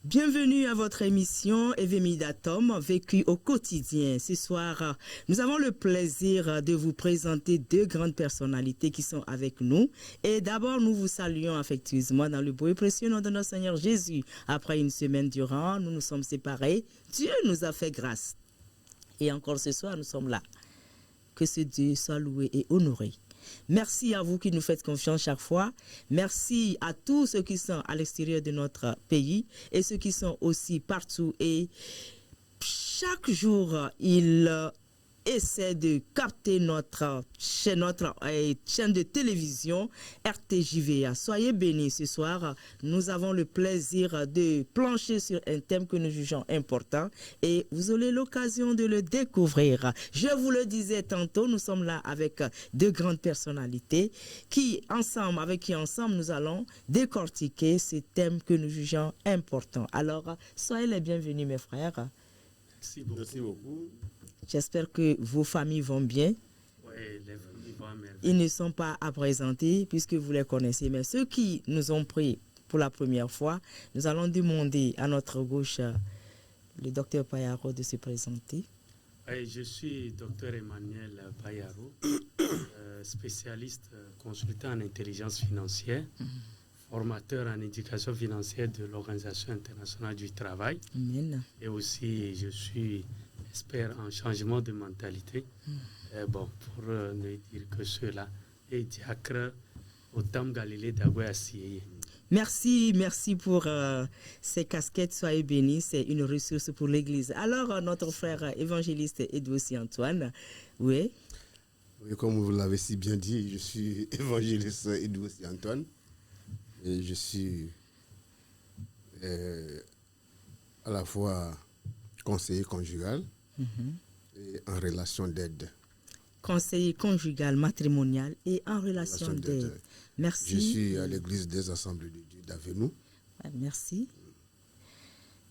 Bienvenue à votre émission Evemidatom, vécu au quotidien. Ce soir, nous avons le plaisir de vous présenter deux grandes personnalités qui sont avec nous. Et d'abord, nous vous saluons affectueusement dans le beau et précieux nom de notre Seigneur Jésus. Après une semaine durant, nous nous sommes séparés. Dieu nous a fait grâce. Et encore ce soir, nous sommes là. Que ce Dieu soit loué et honoré. Merci à vous qui nous faites confiance chaque fois. Merci à tous ceux qui sont à l'extérieur de notre pays et ceux qui sont aussi partout. Et chaque jour, ils essaient de capter notre chaîne de télévision RTJVA. Soyez bénis ce soir. Nous avons le plaisir de plancher sur un thème que nous jugeons important et vous aurez l'occasion de le découvrir. Je vous le disais tantôt, nous sommes là avec deux grandes personnalités avec qui ensemble nous allons décortiquer ce thème que nous jugeons important. Alors, soyez les bienvenus mes frères. Merci beaucoup. Merci beaucoup. J'espère que vos familles vont bien. Oui, les familles vont à merveille. Ils ne sont pas à présenter puisque vous les connaissez. Mais ceux qui nous ont pris pour la première fois, nous allons demander à notre gauche le docteur Payaro de se présenter. Oui, je suis docteur Emmanuel Payaro, spécialiste consultant en intelligence financière, formateur en éducation financière de l'Organisation internationale du travail. Amen. Et aussi, je suis expert en changement de mentalité. Pour ne dire que cela, et diacre au Tam Galilée d'Aguassié. Merci pour ces casquettes. Soyez bénis, c'est une ressource pour l'Église. Alors, notre frère évangéliste Edouci Antoine, oui. Oui, comme vous l'avez si bien dit, je suis évangéliste Edouci Antoine et je suis à la fois conseiller conjugal et en relation d'aide. Conseiller conjugal, matrimonial et en relation d'aide. Merci. Je suis à l'église des Assemblées de Dieu d'Avenoux. Merci.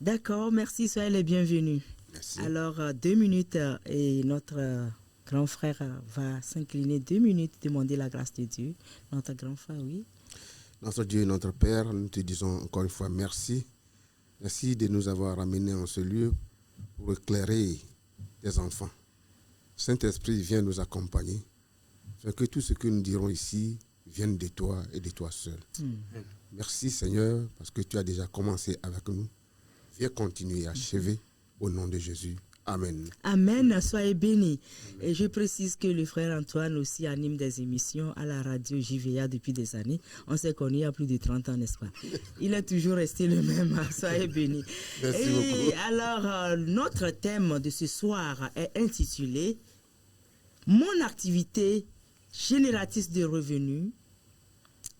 D'accord, merci, soyez les bienvenus. Merci. Alors, 2 minutes et notre grand frère va s'incliner 2 minutes, demander la grâce de Dieu. Notre grand frère, oui. Notre Dieu et notre Père, nous te disons encore une fois merci. Merci de nous avoir ramenés en ce lieu pour éclairer tes enfants. Saint-Esprit, viens nous accompagner. Fait que tout ce que nous dirons ici vienne de toi et de toi seul. Merci Seigneur, parce que tu as déjà commencé avec nous. Viens continuer et achever au nom de Jésus. Amen. Amen, soyez bénis. Et je précise que le frère Antoine aussi anime des émissions à la radio JVA depuis des années. On s'est connus il y a plus de 30 ans, n'est-ce pas? Il est toujours resté le même, soyez bénis. Merci beaucoup. beaucoup. Alors, notre thème de ce soir est intitulé « Mon activité génératrice de revenus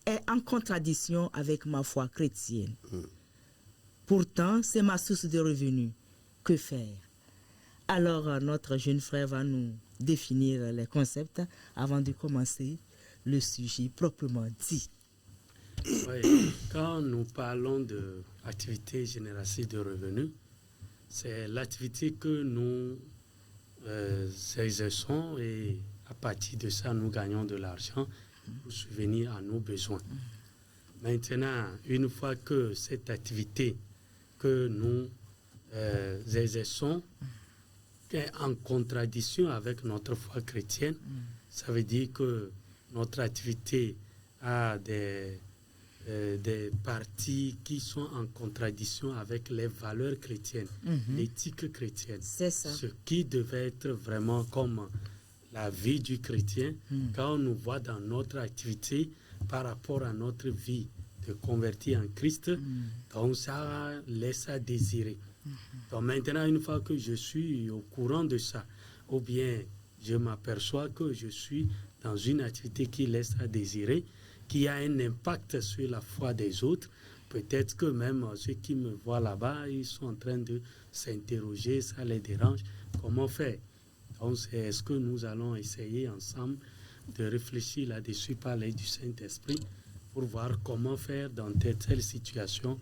est en contradiction avec ma foi chrétienne. Pourtant, c'est ma source de revenus. Que faire ?» Alors, notre jeune frère va nous définir les concepts avant de commencer le sujet proprement dit. Oui, quand nous parlons d'activité génératrice de revenus, c'est l'activité que nous exerçons et à partir de ça, nous gagnons de l'argent pour subvenir à nos besoins. Maintenant, une fois que cette activité que nous exerçons est en contradiction avec notre foi chrétienne, ça veut dire que notre activité a des parties qui sont en contradiction avec les valeurs chrétiennes, l'éthique chrétienne. C'est ça. Ce qui devait être vraiment comme la vie du chrétien, quand on nous voit dans notre activité par rapport à notre vie de convertir en Christ, donc ça laisse à désirer. Donc maintenant, une fois que je suis au courant de ça, ou bien je m'aperçois que je suis dans une activité qui laisse à désirer, qui a un impact sur la foi des autres, peut-être que même ceux qui me voient là-bas, ils sont en train de s'interroger, ça les dérange. Comment faire? Donc, est-ce que nous allons essayer ensemble de réfléchir là-dessus par l'aide du Saint-Esprit pour voir comment faire dans telle situation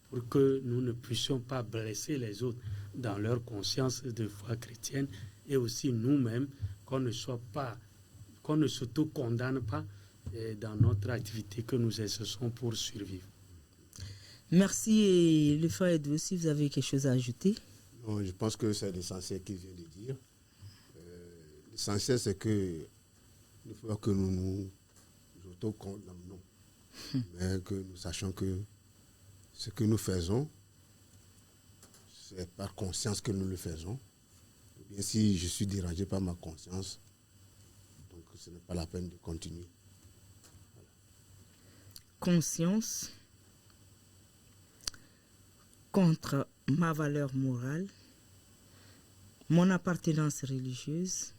pour que nous ne puissions pas blesser les autres dans leur conscience de foi chrétienne et aussi nous-mêmes, qu'on ne s'auto-condamne pas dans notre activité que nous exerçons pour survivre. Merci. Et le frère Edou, si vous avez quelque chose à ajouter? Non, je pense que c'est l'essentiel qu'il vient de dire. L'essentiel, c'est que il faut que nous nous auto-condamnons, mais que nous sachions que ce que nous faisons, c'est par conscience que nous le faisons. Et bien, si je suis dérangé par ma conscience, donc ce n'est pas la peine de continuer. Voilà. Conscience contre ma valeur morale, mon appartenance religieuse,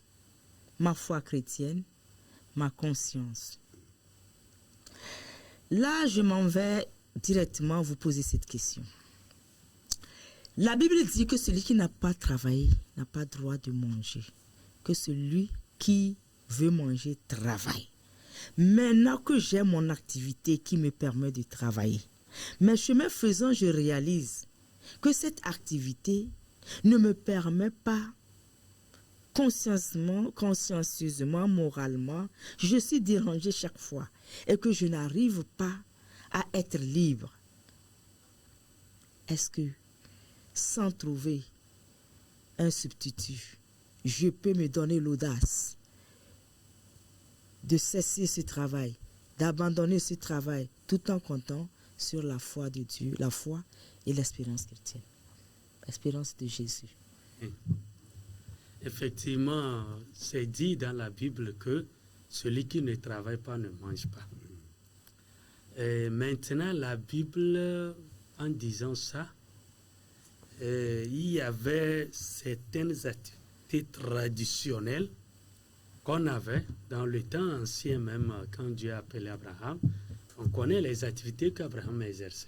ma foi chrétienne, ma conscience. Là, je m'en vais directement vous poser cette question. La Bible dit que celui qui n'a pas travaillé n'a pas droit de manger, que celui qui veut manger travaille. Maintenant que j'ai mon activité qui me permet de travailler, mais chemin faisant, je réalise que cette activité ne me permet pas consciencieusement, moralement, je suis dérangé chaque fois et que je n'arrive pas à être libre. Est-ce que, sans trouver un substitut, je peux me donner l'audace de cesser ce travail, d'abandonner ce travail, tout en comptant sur la foi de Dieu, la foi et l'espérance chrétienne, l'espérance de Jésus? Effectivement, c'est dit dans la Bible que celui qui ne travaille pas ne mange pas. Et maintenant, la Bible, en disant ça, il y avait certaines activités traditionnelles qu'on avait dans le temps ancien, même quand Dieu a appelé Abraham. On connaît les activités qu'Abraham exerçait.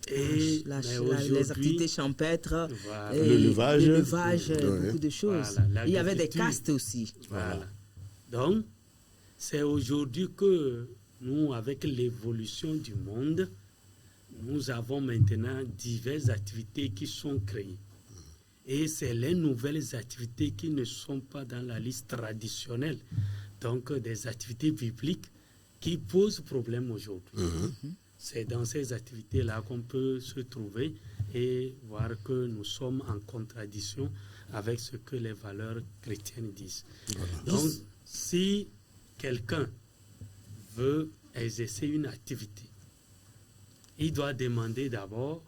Et les activités champêtres, voilà, le levage, beaucoup de choses. Voilà, il y avait des castes aussi. Voilà. Donc, c'est aujourd'hui que nous, avec l'évolution du monde, nous avons maintenant diverses activités qui sont créées. Et c'est les nouvelles activités qui ne sont pas dans la liste traditionnelle. Donc, des activités bibliques qui posent problème aujourd'hui. C'est dans ces activités-là qu'on peut se trouver et voir que nous sommes en contradiction avec ce que les valeurs chrétiennes disent. Voilà. Donc, si quelqu'un veut exercer une activité, il doit demander d'abord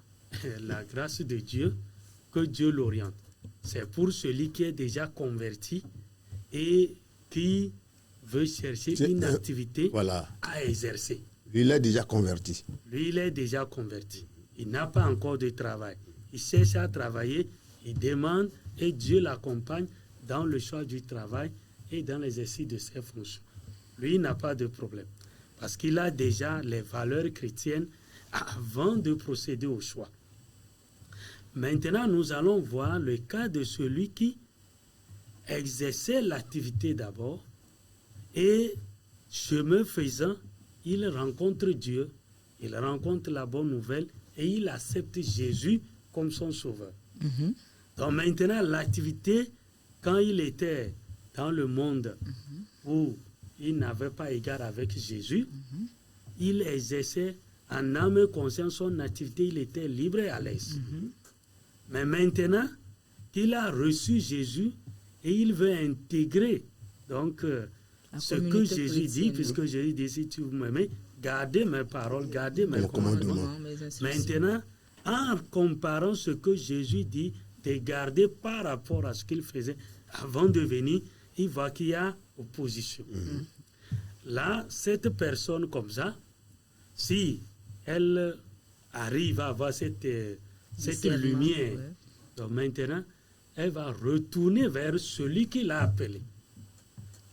la grâce de Dieu, que Dieu l'oriente. C'est pour celui qui est déjà converti et qui veut chercher une activité à exercer. Lui, il est déjà converti. Lui, il est déjà converti. Il n'a pas encore de travail. Il cherche à travailler, il demande et Dieu l'accompagne dans le choix du travail et dans l'exercice de ses fonctions. Lui, il n'a pas de problème. Parce qu'il a déjà les valeurs chrétiennes avant de procéder au choix. Maintenant, nous allons voir le cas de celui qui exerçait l'activité d'abord et, chemin faisant, il rencontre Dieu, il rencontre la bonne nouvelle et il accepte Jésus comme son sauveur. Donc maintenant, l'activité, quand il était dans le monde où il n'avait pas égard avec Jésus, il exerçait en âme et conscience son activité, il était libre et à l'aise. Mais maintenant qu'il a reçu Jésus et il veut intégrer donc ce que Jésus dit, puisque Jésus dit, si tu m'aimes, gardez mes paroles, gardez mes commandements. Maintenant, en comparant ce que Jésus dit, de garder par rapport à ce qu'il faisait avant de venir, il voit qu'il y a opposition. Là, cette personne comme ça, si elle arrive à avoir cette lumière, donc maintenant, elle va retourner vers celui qui l'a appelé.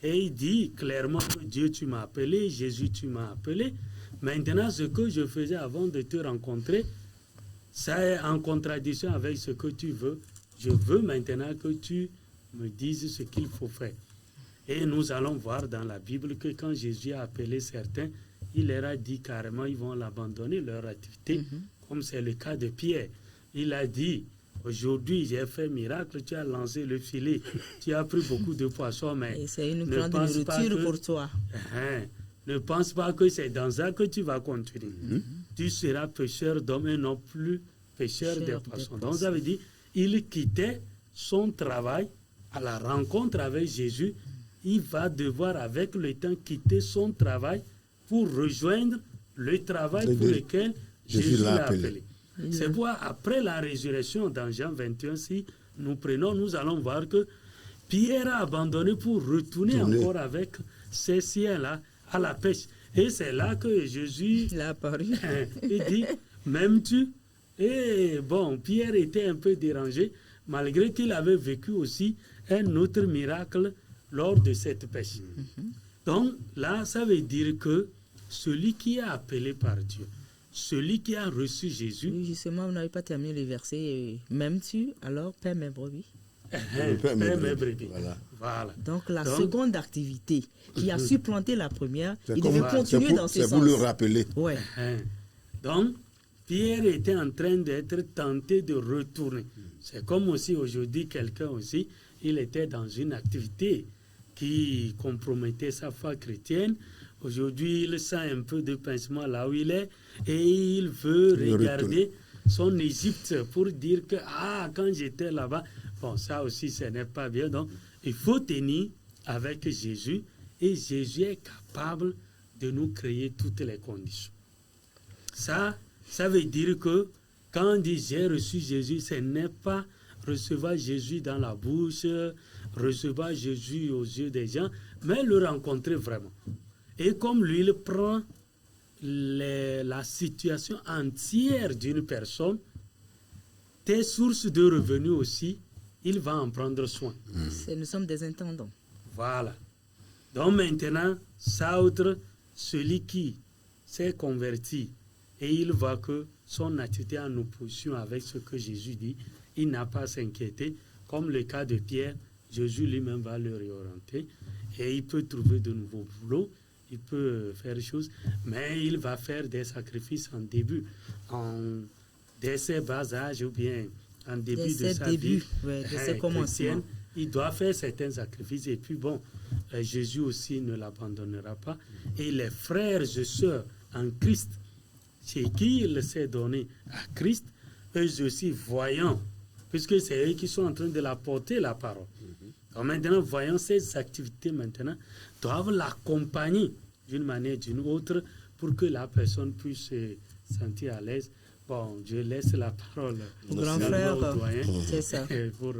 Et il dit clairement que Dieu, tu m'as appelé, Jésus, tu m'as appelé, Maintenant, ce que je faisais avant de te rencontrer, ça est en contradiction avec ce que tu veux. Je veux maintenant que tu me dises ce qu'il faut faire. Et nous allons voir dans la Bible que quand Jésus a appelé certains, il leur a dit carrément ils vont l'abandonner leur activité, comme c'est le cas de Pierre. Il a dit, aujourd'hui j'ai fait miracle, tu as lancé le filet, tu as pris beaucoup de poissons, mais c'est une grande nourriture pour toi. Ne pense pas que c'est dans ça que tu vas continuer. Tu seras pêcheur d'hommes et non plus pêcheur de poissons. Donc ça veut dire il quittait son travail à la rencontre avec Jésus. Il va devoir avec le temps quitter son travail pour rejoindre le travail pour lequel Jésus l'a appelé. C'est pourquoi après la résurrection dans Jean 21, si nous prenons, nous allons voir que Pierre a abandonné pour retourner encore avec ces siens-là à la pêche. Et c'est là que Jésus il a apparu. Il dit, m'aimes-tu? Et bon, Pierre était un peu dérangé, malgré qu'il avait vécu aussi un autre miracle lors de cette pêche. Donc là, ça veut dire que celui qui est appelé par Dieu, celui qui a reçu Jésus... Oui, justement, vous n'avez pas terminé le verset. M'aimes-tu? Alors, paie mes brebis. Paie mes brebis. Voilà. Donc, la seconde activité qui a supplanté la première, il devait continuer dans ce sens. C'est pour le rappeler. Ouais. Donc, Pierre était en train d'être tenté de retourner. C'est comme aussi aujourd'hui, quelqu'un aussi, il était dans une activité qui compromettait sa foi chrétienne. Aujourd'hui, il sent un peu de pincement là où il est et il veut regarder son Égypte pour dire que, quand j'étais là-bas, bon, ça aussi, ce n'est pas bien. Donc, il faut tenir avec Jésus et Jésus est capable de nous créer toutes les conditions. Ça veut dire que quand on dit j'ai reçu Jésus, ce n'est pas recevoir Jésus dans la bouche, recevoir Jésus aux yeux des gens, mais le rencontrer vraiment. Et comme lui, il prend la situation entière d'une personne, tes sources de revenus aussi, il va en prendre soin. Nous sommes des intendants. Voilà. Donc maintenant, Sautre, celui qui s'est converti, et il voit que son activité en opposition avec ce que Jésus dit, il n'a pas à s'inquiéter. Comme le cas de Pierre, Jésus lui-même va le réorienter et il peut trouver de nouveaux boulots, il peut faire des choses, mais il va faire des sacrifices en début, dès ses bas âges ou bien en début de sa vie chrétienne. Il doit faire certains sacrifices et puis bon, Jésus aussi ne l'abandonnera pas. Et les frères et sœurs en Christ, chez qui il s'est donné à Christ, eux aussi voyant, puisque c'est eux qui sont en train de la porter la parole. Donc maintenant, voyant ces activités maintenant, doivent l'accompagner d'une manière ou d'une autre pour que la personne puisse se sentir à l'aise. Bon, je laisse la parole au grand frère, doyen, c'est ça. Pour,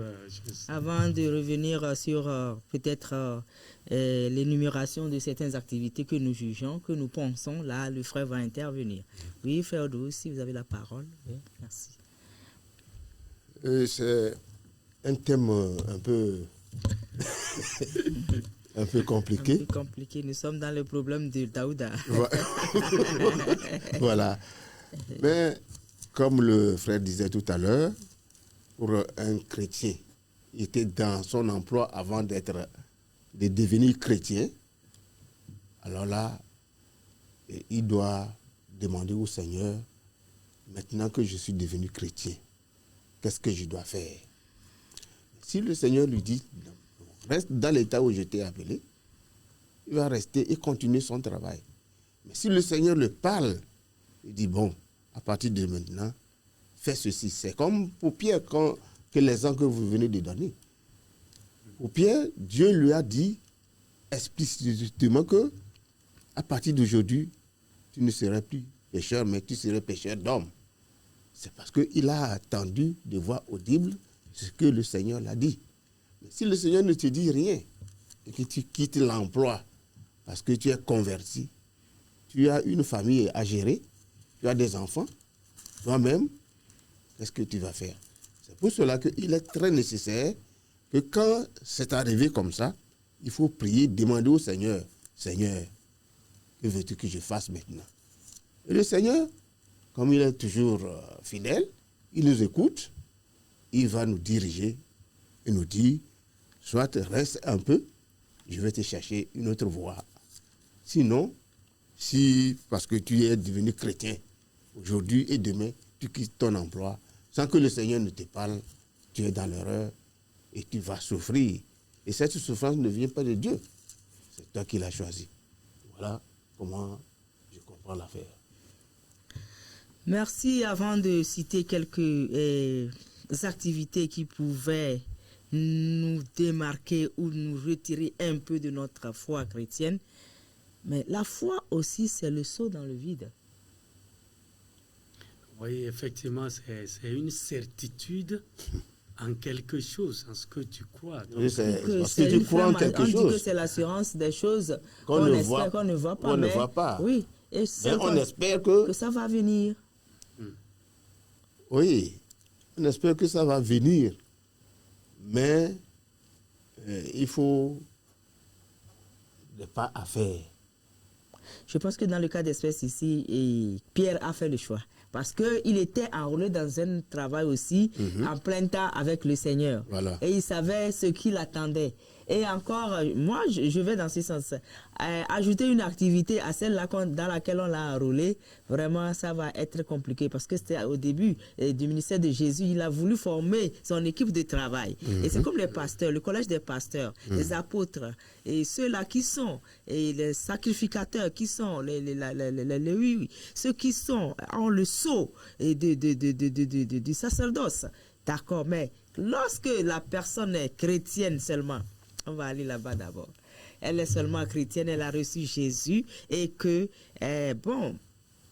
avant de revenir sur peut-être l'énumération de certaines activités que nous jugeons, que nous pensons, là, le frère va intervenir. Oui, frère Dou, si vous avez la parole. Oui, merci. C'est un thème un peu compliqué. Un peu compliqué. Nous sommes dans le problème de Daouda. Voilà. Mais comme le frère disait tout à l'heure, pour un chrétien, il était dans son emploi avant de devenir chrétien. Alors là, il doit demander au Seigneur, maintenant que je suis devenu chrétien, qu'est-ce que je dois faire? Si le Seigneur lui dit, reste dans l'état où je t'ai appelé, il va rester et continuer son travail. Mais si le Seigneur le parle, il dit, bon, à partir de maintenant, fais ceci. C'est comme pour Pierre, que l'exemple que vous venez de donner. Pour Pierre, Dieu lui a dit explicitement que à partir d'aujourd'hui, tu ne seras plus pécheur, mais tu seras pécheur d'hommes. C'est parce qu'il a attendu de voix audible ce que le Seigneur l'a dit. Mais si le Seigneur ne te dit rien et que tu quittes l'emploi parce que tu es converti, tu as une famille à gérer, tu as des enfants, toi-même, qu'est-ce que tu vas faire? C'est pour cela qu'il est très nécessaire que quand c'est arrivé comme ça, il faut prier, demander au Seigneur, Seigneur, que veux-tu que je fasse maintenant? Et le Seigneur, comme il est toujours fidèle, il nous écoute, il va nous diriger et nous dire, soit reste un peu, je vais te chercher une autre voie. Sinon, si parce que tu es devenu chrétien, aujourd'hui et demain, tu quittes ton emploi, sans que le Seigneur ne te parle, tu es dans l'erreur et tu vas souffrir. Et cette souffrance ne vient pas de Dieu. C'est toi qui l'as choisi. Voilà comment je comprends l'affaire. Merci. Avant de citer quelques activités qui pouvaient nous démarquer ou nous retirer un peu de notre foi chrétienne, mais la foi aussi, c'est le saut dans le vide. Oui, effectivement, c'est une certitude en quelque chose, en ce que tu crois. Donc, Oui, parce que tu crois en quelque chose. On dit que c'est l'assurance des choses qu'on ne voit, qu'on ne voit pas. On ne voit pas. Oui, et mais on espère que ça va venir. Oui, on espère que ça va venir. Mais il faut des pas à faire. Je pense que dans le cas d'espèce ici, Pierre a fait le choix. Parce qu'il était enrôlé dans un travail aussi, en plein temps avec le Seigneur. Voilà. Et il savait ce qui l'attendait. Et encore, moi, je vais dans ce sens. Ajouter une activité à celle-là dans laquelle on l'a enrôlé, vraiment, ça va être compliqué. Parce que c'était au début du ministère de Jésus, il a voulu former son équipe de travail. Et c'est comme les pasteurs, le collège des pasteurs, les apôtres, et ceux-là qui sont, et les sacrificateurs qui sont, ceux qui sont en le sceau du sacerdoce. D'accord, mais lorsque la personne est chrétienne seulement, on va aller là-bas d'abord. Elle est seulement chrétienne, elle a reçu Jésus et que,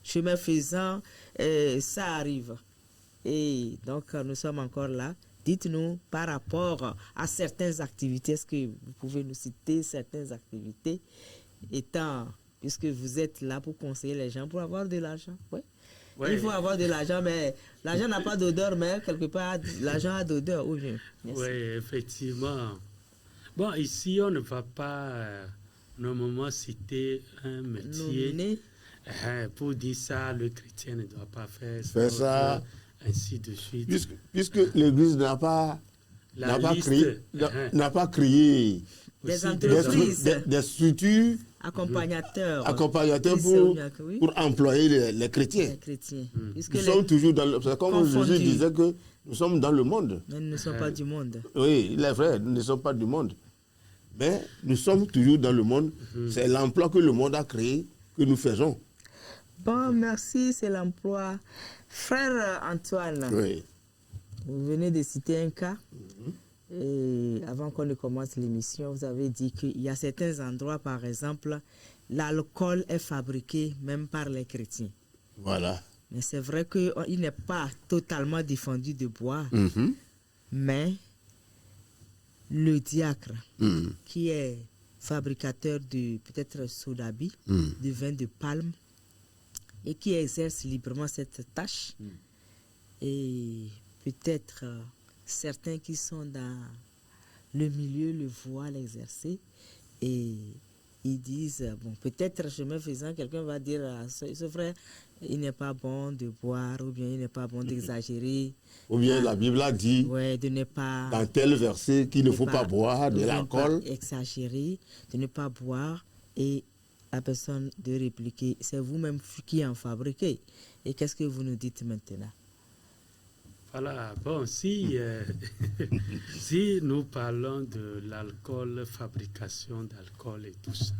chemin faisant, ça arrive. Et donc, nous sommes encore là. Dites-nous par rapport à certaines activités, est-ce que vous pouvez nous citer certaines activités puisque vous êtes là pour conseiller les gens, pour avoir de l'argent. Oui. Ouais. Il faut avoir de l'argent, mais l'argent n'a pas d'odeur, mais quelque part, l'argent a d'odeur. Oui, effectivement. Bon, ici, on ne va pas normalement citer un métier pour dire ça, le chrétien ne doit pas faire ça, ainsi de suite. Puisque l'Église n'a pas créé des entreprises, des structures accompagnateurs pour employer les chrétiens. Les chrétiens. Nous sommes toujours dans c'est comme Jésus disait que nous sommes dans le monde. Mais nous ne sommes pas du monde. Oui, il est vrai, nous ne sommes pas du monde. Mais nous sommes toujours dans le monde. C'est l'emploi que le monde a créé que nous faisons. Bon, merci, c'est l'emploi. Frère Antoine, vous venez de citer un cas. Et avant qu'on ne commence l'émission, vous avez dit qu'il y a certains endroits, par exemple, l'alcool est fabriqué même par les chrétiens. Voilà. Mais c'est vrai qu'il n'est pas totalement défendu de boire. Mais le diacre, qui est fabricateur de peut-être sodabi, de vin de palme, et qui exerce librement cette tâche, et peut-être certains qui sont dans le milieu le voient l'exercer, et ils disent, bon, peut-être chemin faisant, quelqu'un va dire à ce frère, il n'est pas bon de boire, ou bien il n'est pas bon d'exagérer. Ou bien la Bible a dit, de ne pas, dans tel verset, qu'il ne faut pas boire de l'alcool. Exagérer, de ne pas boire, et la personne de répliquer, c'est vous-même qui en fabriquez. Et qu'est-ce que vous nous dites maintenant? Voilà, bon, si nous parlons de l'alcool, fabrication d'alcool et tout ça,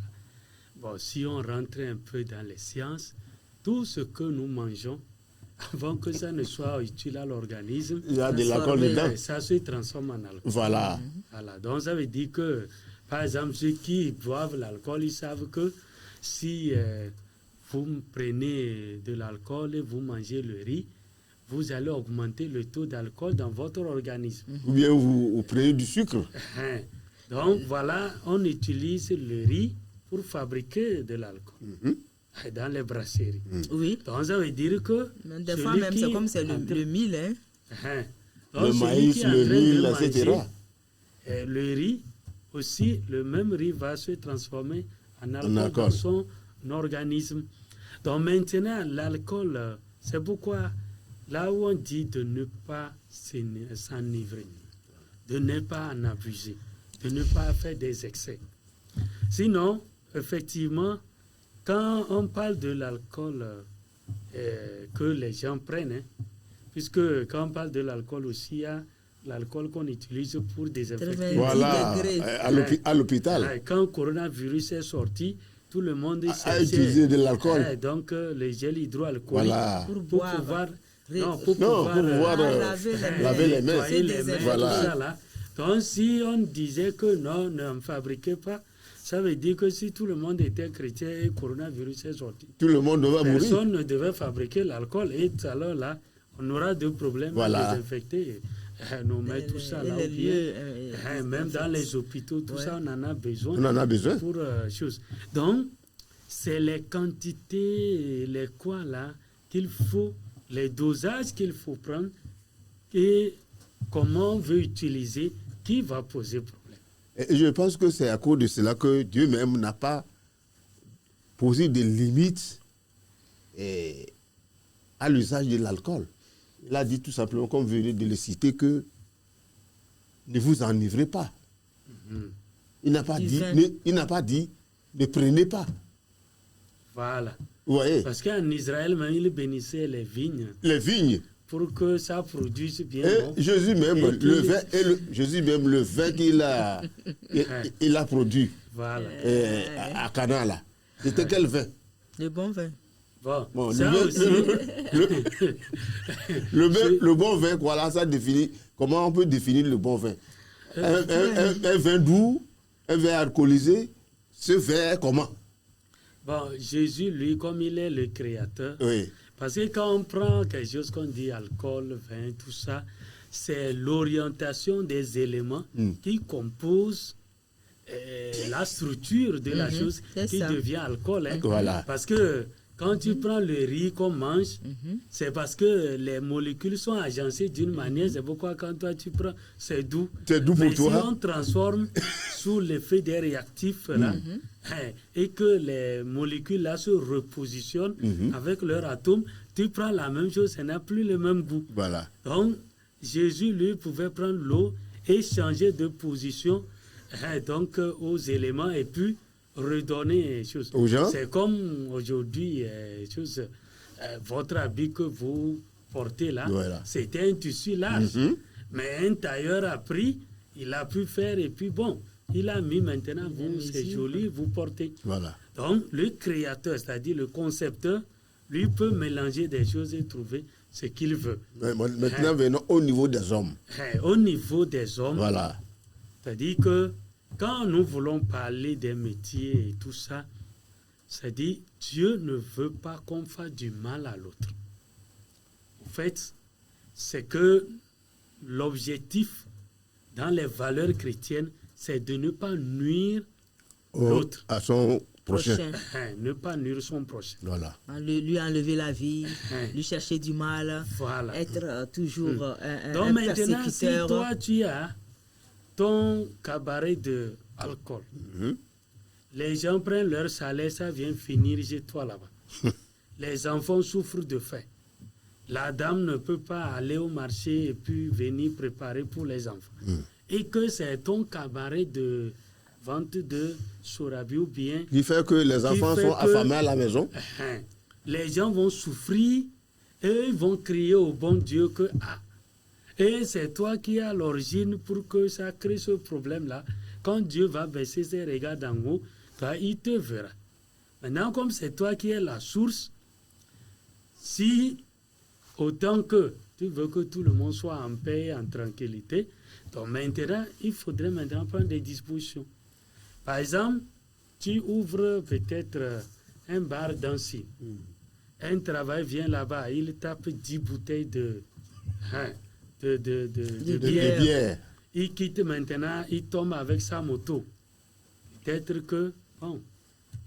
bon, si on rentrait un peu dans les sciences, tout ce que nous mangeons, avant que ça ne soit utile à l'organisme, il y a de l'alcool dedans. Ça se transforme en alcool. Voilà. Voilà. Donc ça veut dire que, par exemple, ceux qui boivent l'alcool, ils savent que si vous prenez de l'alcool et vous mangez le riz, vous allez augmenter le taux d'alcool dans votre organisme. Ou bien vous prenez du sucre. Donc voilà, on utilise le riz pour fabriquer de l'alcool dans les brasseries. Oui. Donc ça veut dire que... Des fois même, c'est comme c'est le mil. Le maïs, le mil, etc. Le riz, aussi, le même riz va se transformer en alcool dans son organisme. Donc maintenant, l'alcool, c'est pourquoi là où on dit de ne pas s'enivrer, de ne pas en abuser, de ne pas faire des excès. Sinon, effectivement, quand on parle de l'alcool que les gens prennent, hein, puisque quand on parle de l'alcool aussi, il y a l'alcool qu'on utilise pour désinfecter. Voilà, à l'hôpital. Quand le coronavirus est sorti, tout le monde a utilisé de l'alcool. Donc, les gels hydroalcooliques voilà. pour pouvoir laver les mains. Voilà. Tout ça, là. Donc, si on disait que non, ne fabriquez pas, ça veut dire que si tout le monde était chrétien et le coronavirus est sorti, tout le monde devait mourir. Personne ne devait fabriquer l'alcool. Et alors là, on aura des problèmes à désinfecter nos mains, tout ça. Là, même dans les hôpitaux, tout ça, on en a besoin. On en a besoin. Pour choses. Donc, c'est les quantités, les quoi là, qu'il faut, les dosages qu'il faut prendre et comment on veut utiliser qui va poser problème. Et je pense que c'est à cause de cela que Dieu même n'a pas posé des limites à l'usage de l'alcool. Il a dit tout simplement, comme vous venez de le citer, que ne vous enivrez pas. Il n'a pas dit, ne prenez pas. Voilà. Vous voyez? Parce qu'en Israël, même, il bénissait les vignes. Les vignes. Pour que ça produise bien. Et bon. Jésus même, le vin qu'il a, il a produit voilà. À Cana, là. C'était quel vin? Le bon vin. Bon, le bon vin, voilà, ça définit. Comment on peut définir le bon vin? Un vin doux, un vin alcoolisé, ce vin est comment? Bon, Jésus, lui, comme il est le créateur, oui. Parce que quand on prend quelque chose qu'on dit alcool, vin, tout ça, c'est l'orientation des éléments qui composent la structure de la chose qui devient alcool. Hein. Voilà. Parce que quand tu prends le riz qu'on mange, c'est parce que les molécules sont agencées d'une manière. C'est pourquoi quand toi tu prends, c'est doux. C'est doux pour toi. Mais si on transforme sous l'effet des réactifs là, et que les molécules là se repositionnent avec leurs atomes, tu prends la même chose, ça n'a plus le même goût. Voilà. Donc Jésus lui pouvait prendre l'eau et changer de position donc aux éléments et puis redonner les choses. C'est comme aujourd'hui, votre habit que vous portez là, voilà. C'était un tissu large. Mais un tailleur a pris, il a pu faire et puis bon, il a mis maintenant, vous, c'est joli, vous portez. Voilà. Donc le créateur, c'est-à-dire le concepteur, lui peut mélanger des choses et trouver ce qu'il veut. Maintenant, venons au niveau des hommes. Au niveau des hommes, voilà. C'est-à-dire que quand nous voulons parler des métiers et tout ça, c'est-à-dire Dieu ne veut pas qu'on fasse du mal à l'autre. En fait, c'est que l'objectif dans les valeurs chrétiennes, c'est de ne pas nuire l'autre. À son prochain. Ne pas nuire son prochain. Voilà. Lui enlever la vie, lui chercher du mal, voilà. Être toujours un Donc maintenant, si persécuteur. toi tu as ton cabaret d'alcool, les gens prennent leur salaire, ça vient finir chez toi là-bas. Les enfants souffrent de faim. La dame ne peut pas aller au marché et puis venir préparer pour les enfants. Et que c'est ton cabaret de vente de sorabi ou bien... Qui fait que les enfants sont affamés à la maison. Les gens vont souffrir et ils vont crier au bon Dieu que... Et c'est toi qui as l'origine pour que ça crée ce problème-là. Quand Dieu va baisser ses regards d'en haut, toi, il te verra. Maintenant, comme c'est toi qui es la source, si autant que tu veux que tout le monde soit en paix, en tranquillité, donc maintenant, il faudrait maintenant prendre des dispositions. Par exemple, tu ouvres peut-être un bar d'Annecy. Un travail vient là-bas, il tape 10 bouteilles de bière. Il quitte maintenant, il tombe avec sa moto. Peut-être que, bon,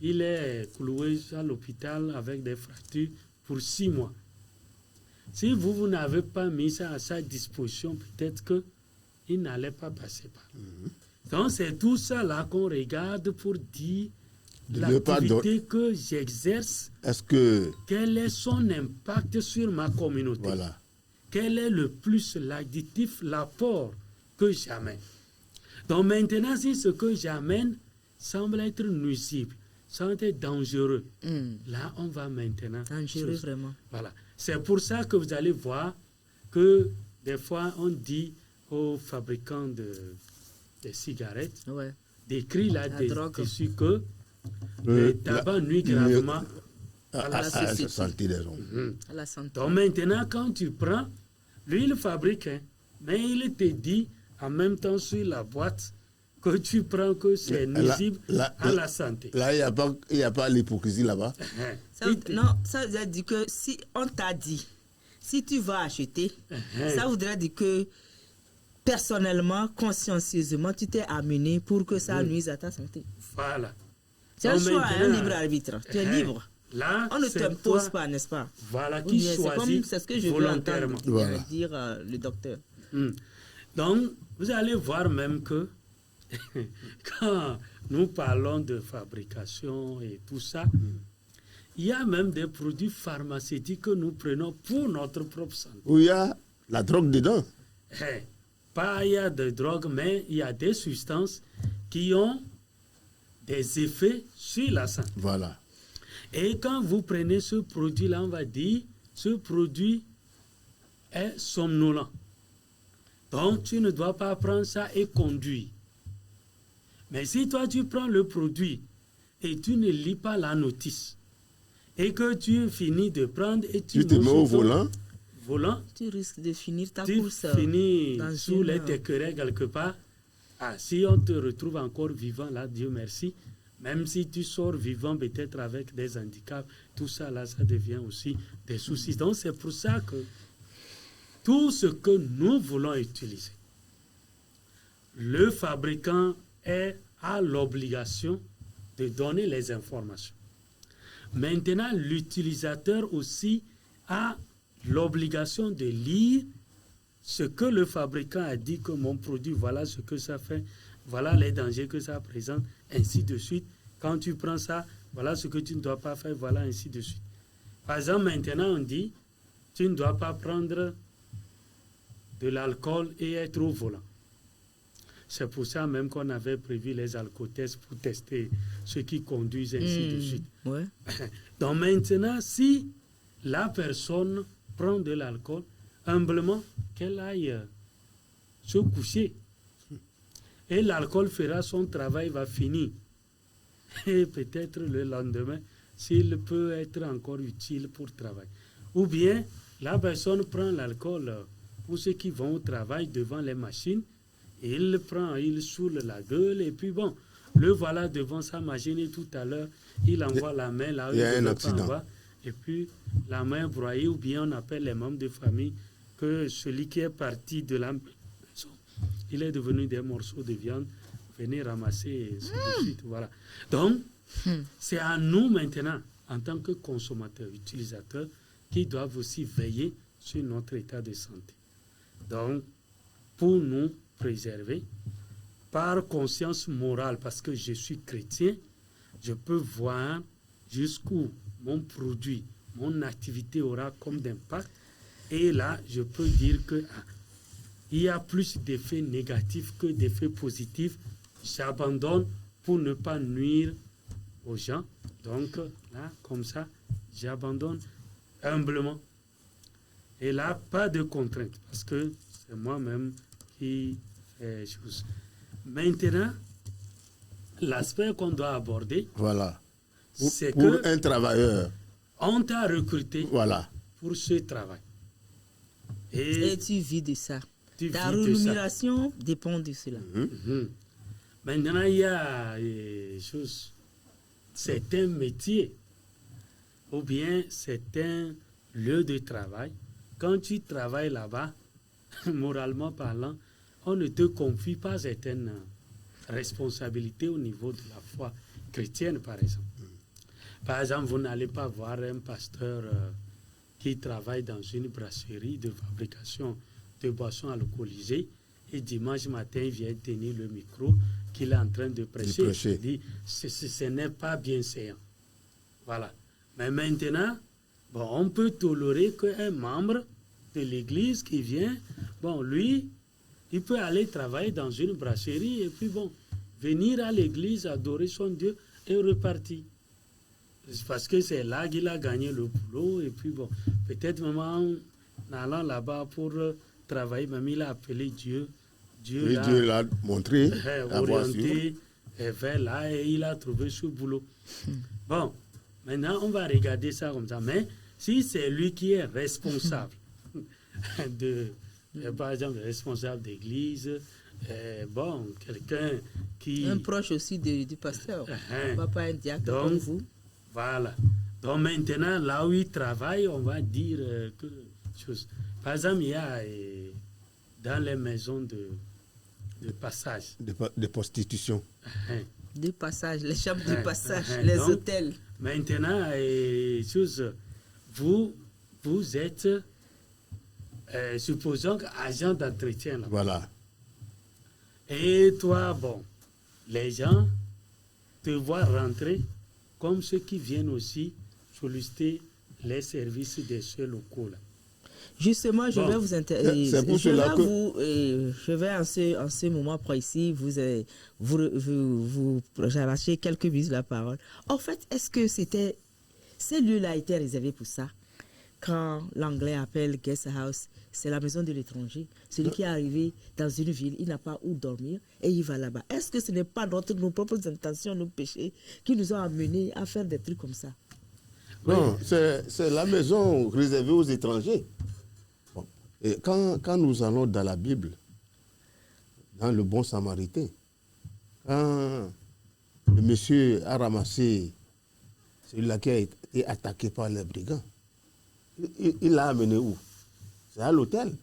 il est cloué à l'hôpital avec des fractures pour 6 mois. Si vous n'avez pas mis ça à sa disposition, peut-être qu'il n'allait pas passer par là. Donc c'est tout ça là qu'on regarde pour dire l'activité que j'exerce, quel est son impact sur ma communauté? Voilà. Quel est le plus l'additif, l'apport que j'amène? Donc maintenant, si ce que j'amène semble être nuisible, semble être dangereux, là, on va maintenant... Dangereux, vraiment. Voilà. C'est pour ça que vous allez voir que des fois, on dit aux fabricants de cigarettes, d'écrire dessus que le tabac nuit gravement à la santé des gens. À la santé. Donc maintenant, quand tu prends, lui, il fabrique, mais il te dit en même temps sur la boîte que tu prends que c'est nuisible à la santé. Là, il n'y a pas l'hypocrisie là-bas. Non, ça veut dire que si on t'a dit, si tu vas acheter, ça voudrait dire que personnellement, consciencieusement, tu t'es amené pour que ça nuise à ta santé. Voilà. C'est un choix, un libre arbitre. Tu es libre. Là, on ne t'impose pas, n'est-ce pas? Voilà, qui choisit c'est ce que je veux entendre dire le docteur. Donc, vous allez voir même que quand nous parlons de fabrication et tout ça, il y a même des produits pharmaceutiques que nous prenons pour notre propre santé. Où il y a la drogue dedans. Pas il y a de drogue, mais il y a des substances qui ont des effets sur la santé. Voilà. Et quand vous prenez ce produit-là, on va dire, ce produit est somnolent. Donc, tu ne dois pas prendre ça et conduire. Mais si toi, tu prends le produit et tu ne lis pas la notice, et que tu finis de prendre et tu te mets au volant, tu risques de finir ta course. Tu finis sous les écureuils quelque part. Si on te retrouve encore vivant, là, Dieu merci. Même si tu sors vivant, peut-être avec des handicaps, tout ça, là, ça devient aussi des soucis. Donc, c'est pour ça que tout ce que nous voulons utiliser, le fabricant a l'obligation de donner les informations. Maintenant, l'utilisateur aussi a l'obligation de lire ce que le fabricant a dit que mon produit, voilà ce que ça fait, voilà les dangers que ça présente, ainsi de suite. Quand tu prends ça, voilà ce que tu ne dois pas faire, voilà ainsi de suite. Par exemple, maintenant, on dit, tu ne dois pas prendre de l'alcool et être au volant. C'est pour ça même qu'on avait prévu les alcotests pour tester ceux qui conduisent, ainsi de suite. Ouais. Donc maintenant, si la personne prend de l'alcool, humblement, qu'elle aille se coucher. Et l'alcool fera son travail, va finir. Et peut-être le lendemain, s'il peut être encore utile pour travailler. Ou bien, la personne prend l'alcool pour ceux qui vont au travail devant les machines. Il prend, il saoule la gueule et puis bon, le voilà devant sa machine et tout à l'heure, il envoie la main là où il y a un accident. Et puis la main broyée, ou bien on appelle les membres de famille que celui qui est parti de la maison, il est devenu des morceaux de viande, venez ramasser et ainsi de suite. Voilà. Donc, c'est à nous maintenant, en tant que consommateurs, utilisateurs, qui doivent aussi veiller sur notre état de santé. Donc, pour nous préserver, par conscience morale, parce que je suis chrétien, je peux voir jusqu'où mon produit, mon activité aura comme d'impact. Et là, je peux dire que il y a plus d'effets négatifs que d'effets positifs. J'abandonne pour ne pas nuire aux gens. Donc là, comme ça, j'abandonne humblement. Et là, pas de contrainte, parce que c'est moi-même qui fais les choses. Maintenant, l'aspect qu'on doit aborder, voilà. C'est pour que un travailleur, on t'a recruté voilà, pour ce travail. Et tu vis de ça. Ta rémunération dépend de cela. Maintenant, il y a certains métiers ou bien certains lieux de travail. Quand tu travailles là-bas, moralement parlant, on ne te confie pas certaines responsabilités au niveau de la foi chrétienne, par exemple. Par exemple, vous n'allez pas voir un pasteur qui travaille dans une brasserie de fabrication de boissons alcoolisées et dimanche matin, il vient tenir le micro qu'il est en train de prêcher. prêcher. Il dit, ce n'est pas bien séant. Voilà. Mais maintenant, bon, on peut tolérer qu'un membre de l'église qui vient, bon, lui, il peut aller travailler dans une brasserie et puis bon, venir à l'église, adorer son Dieu et repartir. C'est parce que c'est là qu'il a gagné le boulot et puis bon, peut-être même en allant là-bas pour travailler, même il a appelé Dieu. Dieu l'a montré, orienté vers là et il a trouvé ce boulot. Bon, maintenant on va regarder ça comme ça. Mais si c'est lui qui est responsable par exemple, responsable d'église, bon, quelqu'un qui... Un proche aussi du pasteur, pas un diacre comme vous. Voilà. Donc maintenant, là où il travaille, on va dire que chose. Par exemple, il y a dans les maisons de passage. De prostitution. De passage, les chambres de passage, les hôtels. Maintenant, vous êtes, supposons, agent d'entretien. Là. Voilà. Et toi, bon, les gens te voient rentrer comme ceux qui viennent aussi solliciter les services de ceux locaux. Là. Justement, je vais vous intéresser. Je vais en ce moment précis vous arracher quelques minutes la parole. En fait, est-ce que ce lieu-là était réservé pour ça? Quand l'anglais appelle guest house, c'est la maison de l'étranger. Celui qui est arrivé dans une ville, il n'a pas où dormir et il va là-bas. Est-ce que ce n'est pas nos propres intentions, nos péchés qui nous ont amenés à faire des trucs comme ça? Non, c'est la maison réservée aux étrangers. Bon. Et quand nous allons dans la Bible, dans le bon samaritain, quand le monsieur a ramassé celui-là qui a été attaqué par les brigands, il l'a amené où? C'est à l'hôtel.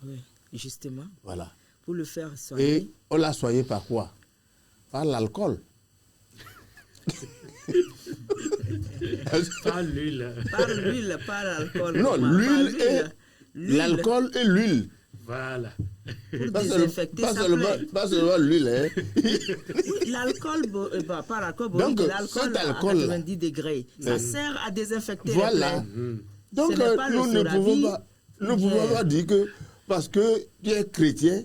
Oui, justement. Voilà. Pour le faire soigner. Et on l'a soigné par quoi? Par l'alcool. Pas l'huile. Par l'huile, pas l'alcool. Non, l'alcool et l'huile. Voilà. Pour désinfecter, pas seulement l'huile. Hein. L'alcool, pas l'alcool, donc l'alcool à 90 degrés, ça sert à désinfecter les plaies. Donc nous ne pouvons pas dire que parce que tu es chrétien,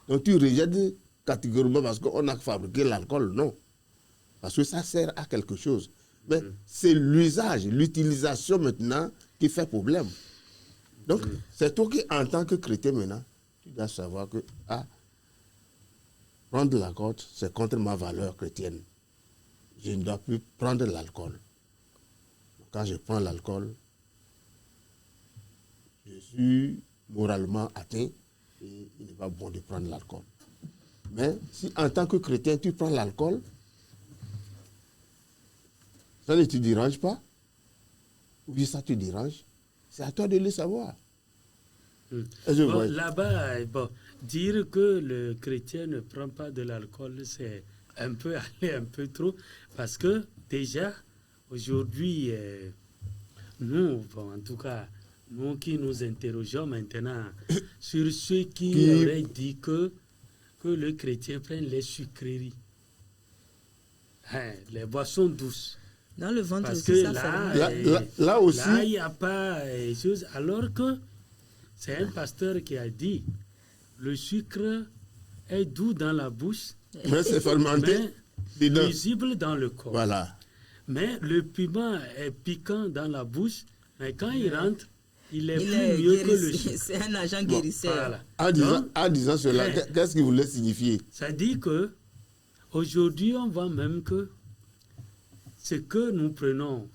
donc tu rejettes catégoriquement parce qu'on a fabriqué l'alcool. Non. Parce que ça sert à quelque chose. Mais c'est l'usage, l'utilisation maintenant qui fait problème. Donc, c'est toi qui, en tant que chrétien maintenant, tu dois savoir que prendre de l'alcool, c'est contre ma valeur chrétienne. Je ne dois plus prendre de l'alcool. Quand je prends l'alcool, je suis moralement atteint et il n'est pas bon de prendre l'alcool. Mais si en tant que chrétien, tu prends l'alcool, ça ne te dérange pas, ou bien ça te dérange, c'est à toi de le savoir. Bon, là-bas, dire que le chrétien ne prend pas de l'alcool, c'est un peu aller un peu trop, parce que déjà, aujourd'hui, nous, en tout cas, nous qui nous interrogeons maintenant sur ceux qui auraient dit que le chrétien prenne les sucreries, les boissons douces. Dans le ventre parce aussi, que ça là aussi, il n'y a pas chose, alors que c'est un pasteur qui a dit le sucre est doux dans la bouche, mais c'est fermenté, mais nuisible dans le corps. Voilà. Mais le piment est piquant dans la bouche, mais quand il rentre, il est plus mieux que le sucre. C'est un agent guérisseur. Voilà. En disant cela, qu'est-ce qu'il voulait signifier? Ça dit que aujourd'hui, on voit même que ce que nous prenons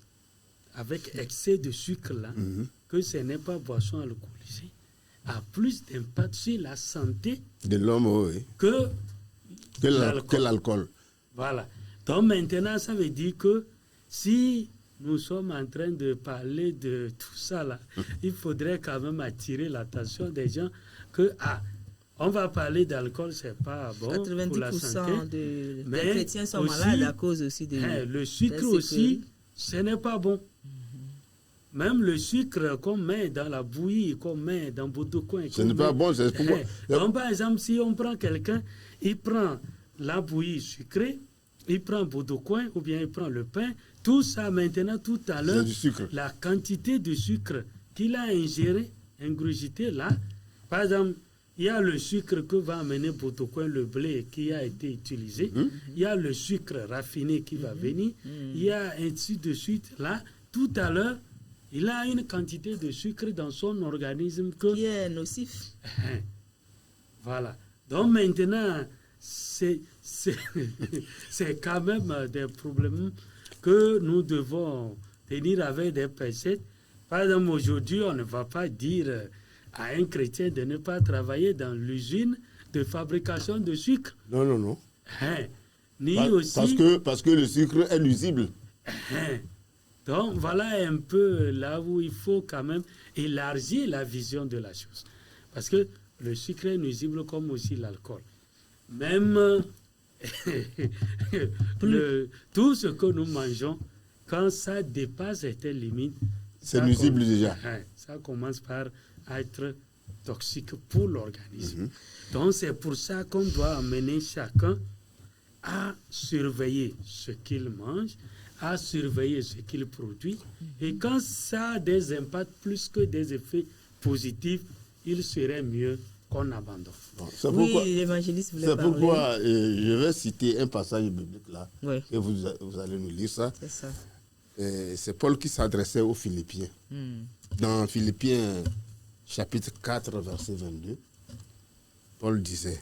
avec excès de sucre là, que ce n'est pas boisson alcoolisée, a plus d'impact sur la santé de l'homme, oui, que l'alcool. Voilà. Donc maintenant, ça veut dire que si nous sommes en train de parler de tout ça là, il faudrait quand même attirer l'attention des gens que on va parler d'alcool, c'est pas bon pour la santé. des chrétiens sont malades à cause aussi de... le sucre aussi, ce n'est pas bon. Même le sucre qu'on met dans la bouillie, qu'on met dans beaucoup de coins. Ce n'est pas bon, c'est pourquoi... Donc par exemple, si on prend quelqu'un, il prend la bouillie sucrée, il prend Bourdain ou bien il prend le pain. Tout ça maintenant, tout à l'heure, la quantité de sucre qu'il a ingurgité là, par exemple, il y a le sucre que va amener Bourdain, le blé qui a été utilisé, il y a le sucre raffiné qui va venir, il y a ainsi de suite là, tout à l'heure, il a une quantité de sucre dans son organisme qui est nocif. Voilà. Donc maintenant, c'est quand même des problèmes que nous devons tenir avec des pincettes. Par exemple, aujourd'hui, on ne va pas dire à un chrétien de ne pas travailler dans l'usine de fabrication de sucre. Non, non, non. Ni aussi... Parce que le sucre est nuisible. Donc, voilà un peu là où il faut quand même élargir la vision de la chose. Parce que le sucre est nuisible comme aussi l'alcool. Même tout ce que nous mangeons, quand ça dépasse certaines limites, c'est nuisible déjà. Ça commence par être toxique pour l'organisme. Donc c'est pour ça qu'on doit amener chacun à surveiller ce qu'il mange, à surveiller ce qu'il produit. Et quand ça a des impacts plus que des effets positifs, il serait mieux qu'on abandonne. Bon, oui, l'évangéliste voulait parler. C'est pourquoi je vais citer un passage biblique là, oui. et vous allez nous lire ça. C'est ça. C'est Paul qui s'adressait aux Philippiens. Dans Philippiens chapitre 4, verset 22, Paul disait,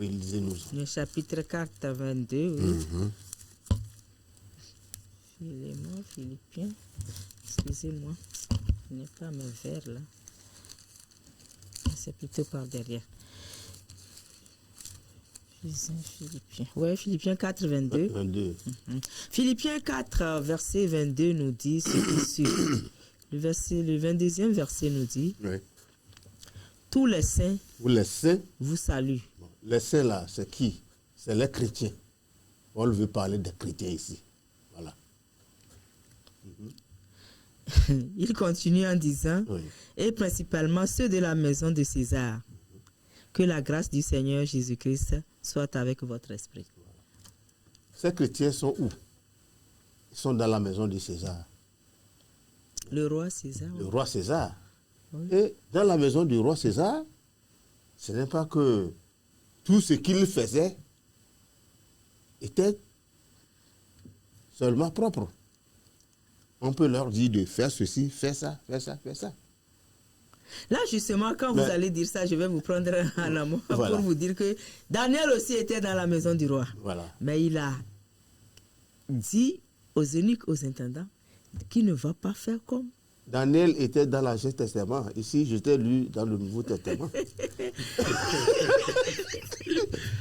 lisez-nous. Le chapitre 4, 22, oui. Philippiens, excusez-moi, je n'ai pas mes vers là. C'est plutôt par derrière. Philippiens. Oui, Philippiens 4, 22. 22. Philippiens 4, verset 22 nous dit ce qui suit. Le 22e verset nous dit, oui. Tous les saints vous saluent. Bon, les saints là, c'est qui? C'est les chrétiens. On veut parler des chrétiens ici. Voilà. Il continue en disant, oui. Et principalement ceux de la maison de César. Que la grâce du Seigneur Jésus-Christ soit avec votre esprit. Ces chrétiens sont où? Ils sont dans la maison de César. Le roi César. Le roi César. Oui. Et dans la maison du roi César, ce n'est pas que tout ce qu'il faisait était seulement propre. On peut leur dire de faire ceci, faire ça, faire ça, faire ça. Là, justement, quand vous allez dire ça, je vais vous prendre en amont pour vous dire que Daniel aussi était dans la maison du roi. Voilà. Mais il a dit aux eunuques, aux intendants, qu'il ne va pas faire comme. Daniel était dans l'Ancien Testament. Ici, j'étais lu dans le Nouveau Testament.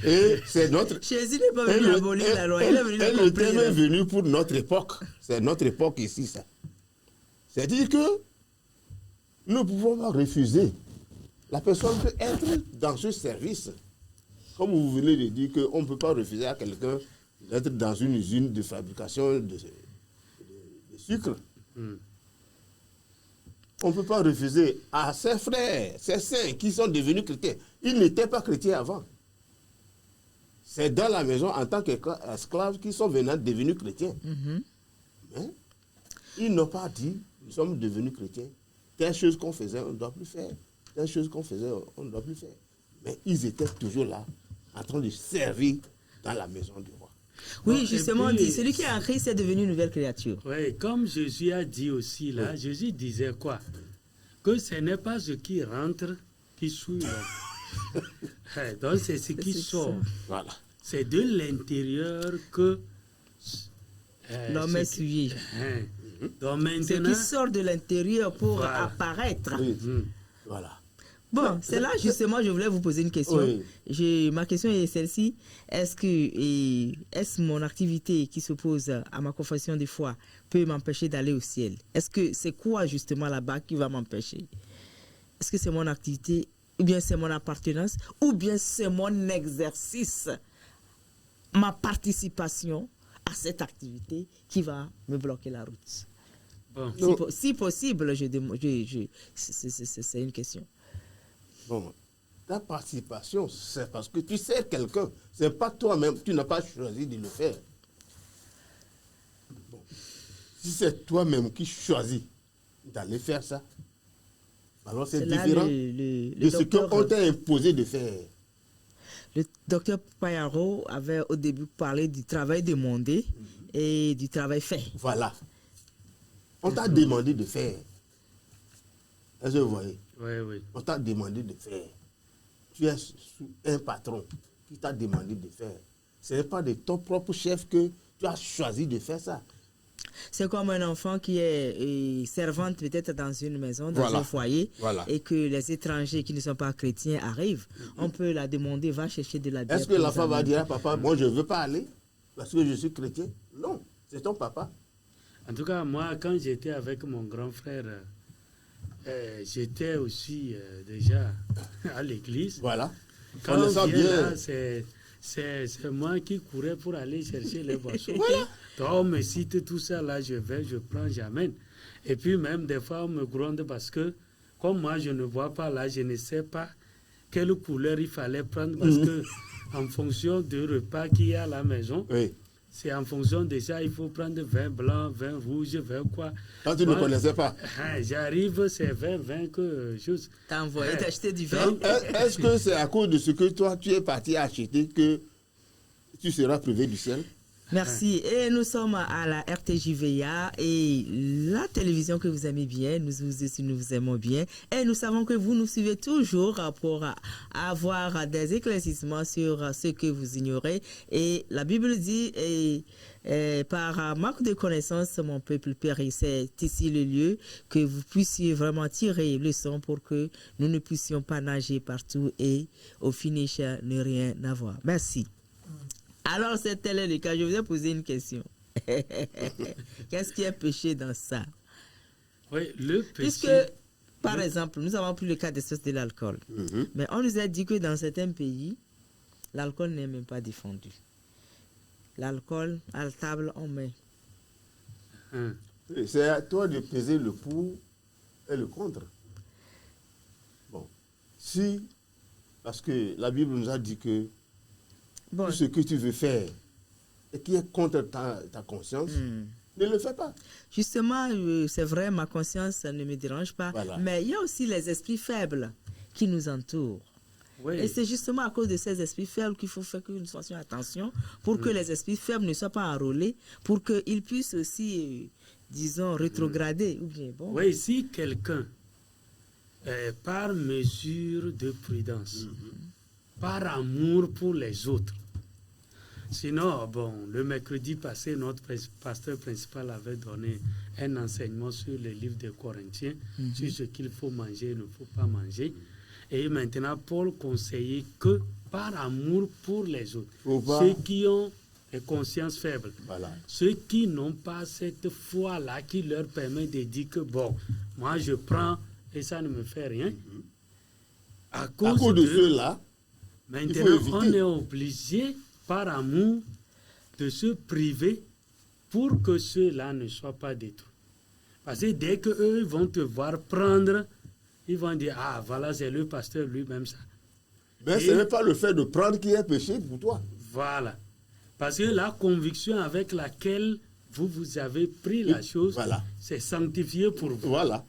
Et c'est notre... Jésus n'est pas venu abolir la loi, il est venu la Le thème est venu pour notre époque. C'est notre époque ici, ça. C'est-à-dire que nous ne pouvons pas refuser. La personne peut être dans ce service. Comme vous venez de dire qu'on ne peut pas refuser à quelqu'un d'être dans une usine de fabrication de sucre. On ne peut pas refuser à ses frères, ses saints qui sont devenus chrétiens. Ils n'étaient pas chrétiens avant. C'est dans la maison, en tant qu'esclaves, qu'ils sont devenus chrétiens. Mais ils n'ont pas dit, nous sommes devenus chrétiens. Telle chose qu'on faisait, on ne doit plus faire. Telle chose qu'on faisait, on ne doit plus faire. Mais ils étaient toujours là, en train de servir dans la maison du roi. Oui, bon, justement, puis, celui qui est en Christ est devenu une nouvelle créature. Oui, comme Jésus a dit aussi là, Jésus disait quoi? Que ce n'est pas ce qui rentre qui souille l'homme. Donc c'est ce qui sort. Voilà. C'est de l'intérieur que l'homme est souillé. Donc maintenant, Ce qui sort de l'intérieur pour apparaître. Oui. Voilà. Bon, c'est là justement je voulais vous poser une question. Oui. Ma question est celle-ci. Est-ce mon activité qui s'oppose à ma confession de foi peut m'empêcher d'aller au ciel? Est-ce que c'est quoi justement là-bas qui va m'empêcher? Est-ce que c'est mon activité, ou bien c'est mon appartenance, ou bien c'est mon exercice, ma participation à cette activité qui va me bloquer la route? Bon. Si possible, c'est une question. Bon, ta participation, c'est parce que tu sers quelqu'un. Ce n'est pas toi-même, tu n'as pas choisi de le faire. Bon. Si c'est toi-même qui choisis d'aller faire ça, alors c'est différent de ce qu'on t'a imposé de faire. Le docteur Payaro avait au début parlé du travail demandé et du travail fait. Voilà. On t'a demandé de faire. Est-ce que vous voyez? Oui, oui. On t'a demandé de faire. Tu es sous un patron qui t'a demandé de faire. Ce n'est pas de ton propre chef que tu as choisi de faire ça. C'est comme un enfant qui est servante peut-être dans une maison, dans un foyer, et que les étrangers qui ne sont pas chrétiens arrivent. On peut la demander, va chercher de la bière. Est-ce que la femme va dire à papa, moi je ne veux pas aller parce que je suis chrétien? Non, c'est ton papa. En tout cas, moi, quand j'étais avec mon grand frère, j'étais aussi déjà à l'église. Voilà. Quand on vient là, c'est moi qui courais pour aller chercher les boissons. Voilà. Donc on me cite tout ça, là, je vais, je prends, j'amène. Et puis même des fois, on me gronde parce que, comme moi, je ne vois pas là, je ne sais pas quelle couleur il fallait prendre parce que, en fonction du repas qu'il y a à la maison, c'est en fonction de ça, il faut prendre vin blanc, vin rouge, vin quoi. Quand tu ne connaissais pas. J'arrive, c'est vin que je... T'as envoyé t'acheter du vin. Est-ce que c'est à cause de ce que toi, tu es parti acheter que tu seras privé du ciel? Merci. Et nous sommes à la RTJVA et la télévision que vous aimez bien, nous aussi nous vous aimons bien. Et nous savons que vous nous suivez toujours pour avoir des éclaircissements sur ce que vous ignorez. Et la Bible dit, par manque de connaissance, mon peuple périt. C'est ici le lieu que vous puissiez vraiment tirer leçon pour que nous ne puissions pas nager partout et au finish ne rien avoir. Merci. Alors, c'était le cas. Je vous ai posé une question. Qu'est-ce qui est péché dans ça? Oui, le péché... Puisque, par exemple, nous avons pris le cas de l'alcool. Mais on nous a dit que dans certains pays, l'alcool n'est même pas défendu. L'alcool, à la table, on met. C'est à toi de peser le pour et le contre. Bon. Si, parce que la Bible nous a dit que tout ce que tu veux faire et qui est contre ta conscience, ne le fais pas. Justement, c'est vrai, ma conscience ne me dérange pas. Voilà. Mais il y a aussi les esprits faibles qui nous entourent. Oui. Et c'est justement à cause de ces esprits faibles qu'il faut faire que nous fassions attention pour que les esprits faibles ne soient pas enrôlés, pour qu'ils puissent aussi, disons, rétrograder. Ou bien, bon. Oui, si quelqu'un, par mesure de prudence, par amour pour les autres. Sinon, bon, le mercredi passé, notre pasteur principal avait donné un enseignement sur le livre des Corinthiens, sur ce qu'il faut manger et ne faut pas manger. Et maintenant, Paul conseillait que par amour pour les autres, ceux qui ont des consciences faibles, ceux qui n'ont pas cette foi-là qui leur permet de dire que, bon, moi je prends et ça ne me fait rien. À cause de ceux-là, maintenant, on est obligé, par amour, de se priver pour que ceux-là ne soient pas détruits. Parce que dès qu'eux vont te voir prendre, ils vont dire, ah, voilà, c'est le pasteur lui-même ça. Mais ce n'est pas le fait de prendre qui est péché pour toi. Voilà. Parce que la conviction avec laquelle vous avez pris la chose, c'est sanctifié pour vous. Voilà.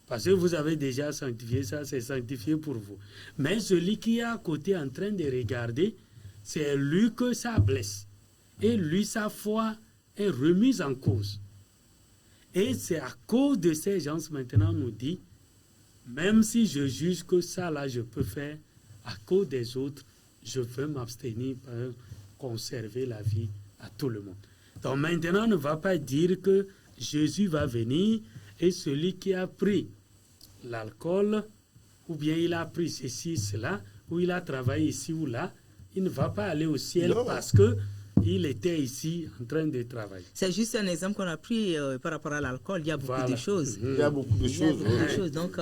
Parce que vous avez déjà sanctifié ça, c'est sanctifié pour vous. Mais celui qui est à côté en train de regarder, c'est lui que ça blesse. Et lui, sa foi est remise en cause. Et c'est à cause de ces gens maintenant, on nous dit, même si je juge que ça, là, je peux faire, à cause des autres, je veux m'abstenir pour conserver la vie à tout le monde. Donc maintenant, on ne va pas dire que Jésus va venir et celui qui a pris l'alcool, ou bien il a pris ceci, cela, ou il a travaillé ici ou là, il ne va pas aller au ciel parce qu'il était ici en train de travailler. C'est juste un exemple qu'on a pris par rapport à l'alcool. Il y a beaucoup de choses. Il y a beaucoup de choses. Donc,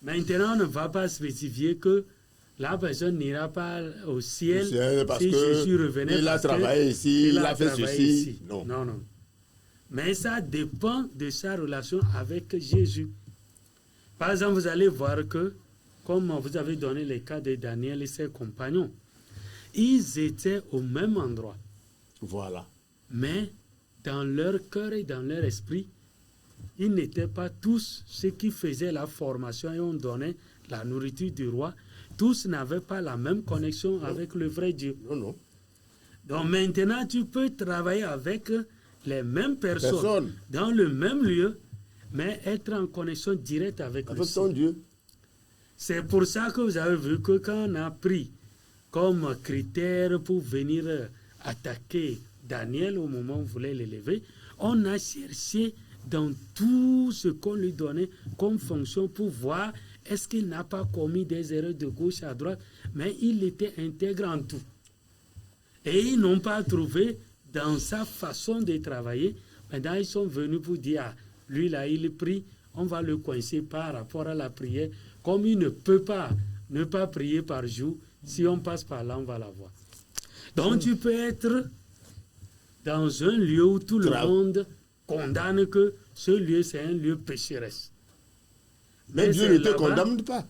maintenant, on ne va pas spécifier que la personne n'ira pas au ciel parce si que Jésus revenait. Il a travaillé ici, il a fait ceci. Ici. Non. Mais ça dépend de sa relation avec Jésus. Par exemple, vous allez voir que, comme vous avez donné le cas de Daniel et ses compagnons, ils étaient au même endroit. Voilà. Mais dans leur cœur et dans leur esprit, ils n'étaient pas tous ceux qui faisaient la formation et ont donné la nourriture du roi. Tous n'avaient pas la même connexion avec le vrai Dieu. Non, non. Donc maintenant, tu peux travailler avec les mêmes personnes dans le même lieu, mais être en connexion directe avec ton Dieu. C'est pour ça que vous avez vu que quand on a pris comme critère pour venir attaquer Daniel au moment où on voulait l'élever, on a cherché dans tout ce qu'on lui donnait comme fonction pour voir est-ce qu'il n'a pas commis des erreurs de gauche à droite, mais il était intègre en tout. Et ils n'ont pas trouvé dans sa façon de travailler. Maintenant, ils sont venus pour dire, ah, lui là, il prie, on va le coincer par rapport à la prière. Comme il ne peut pas ne pas prier par jour, si on passe par là, on va la voir. Donc, tu peux être dans un lieu où tout le monde condamne que ce lieu, c'est un lieu pécheresse. Mais Dieu ne te condamne pas.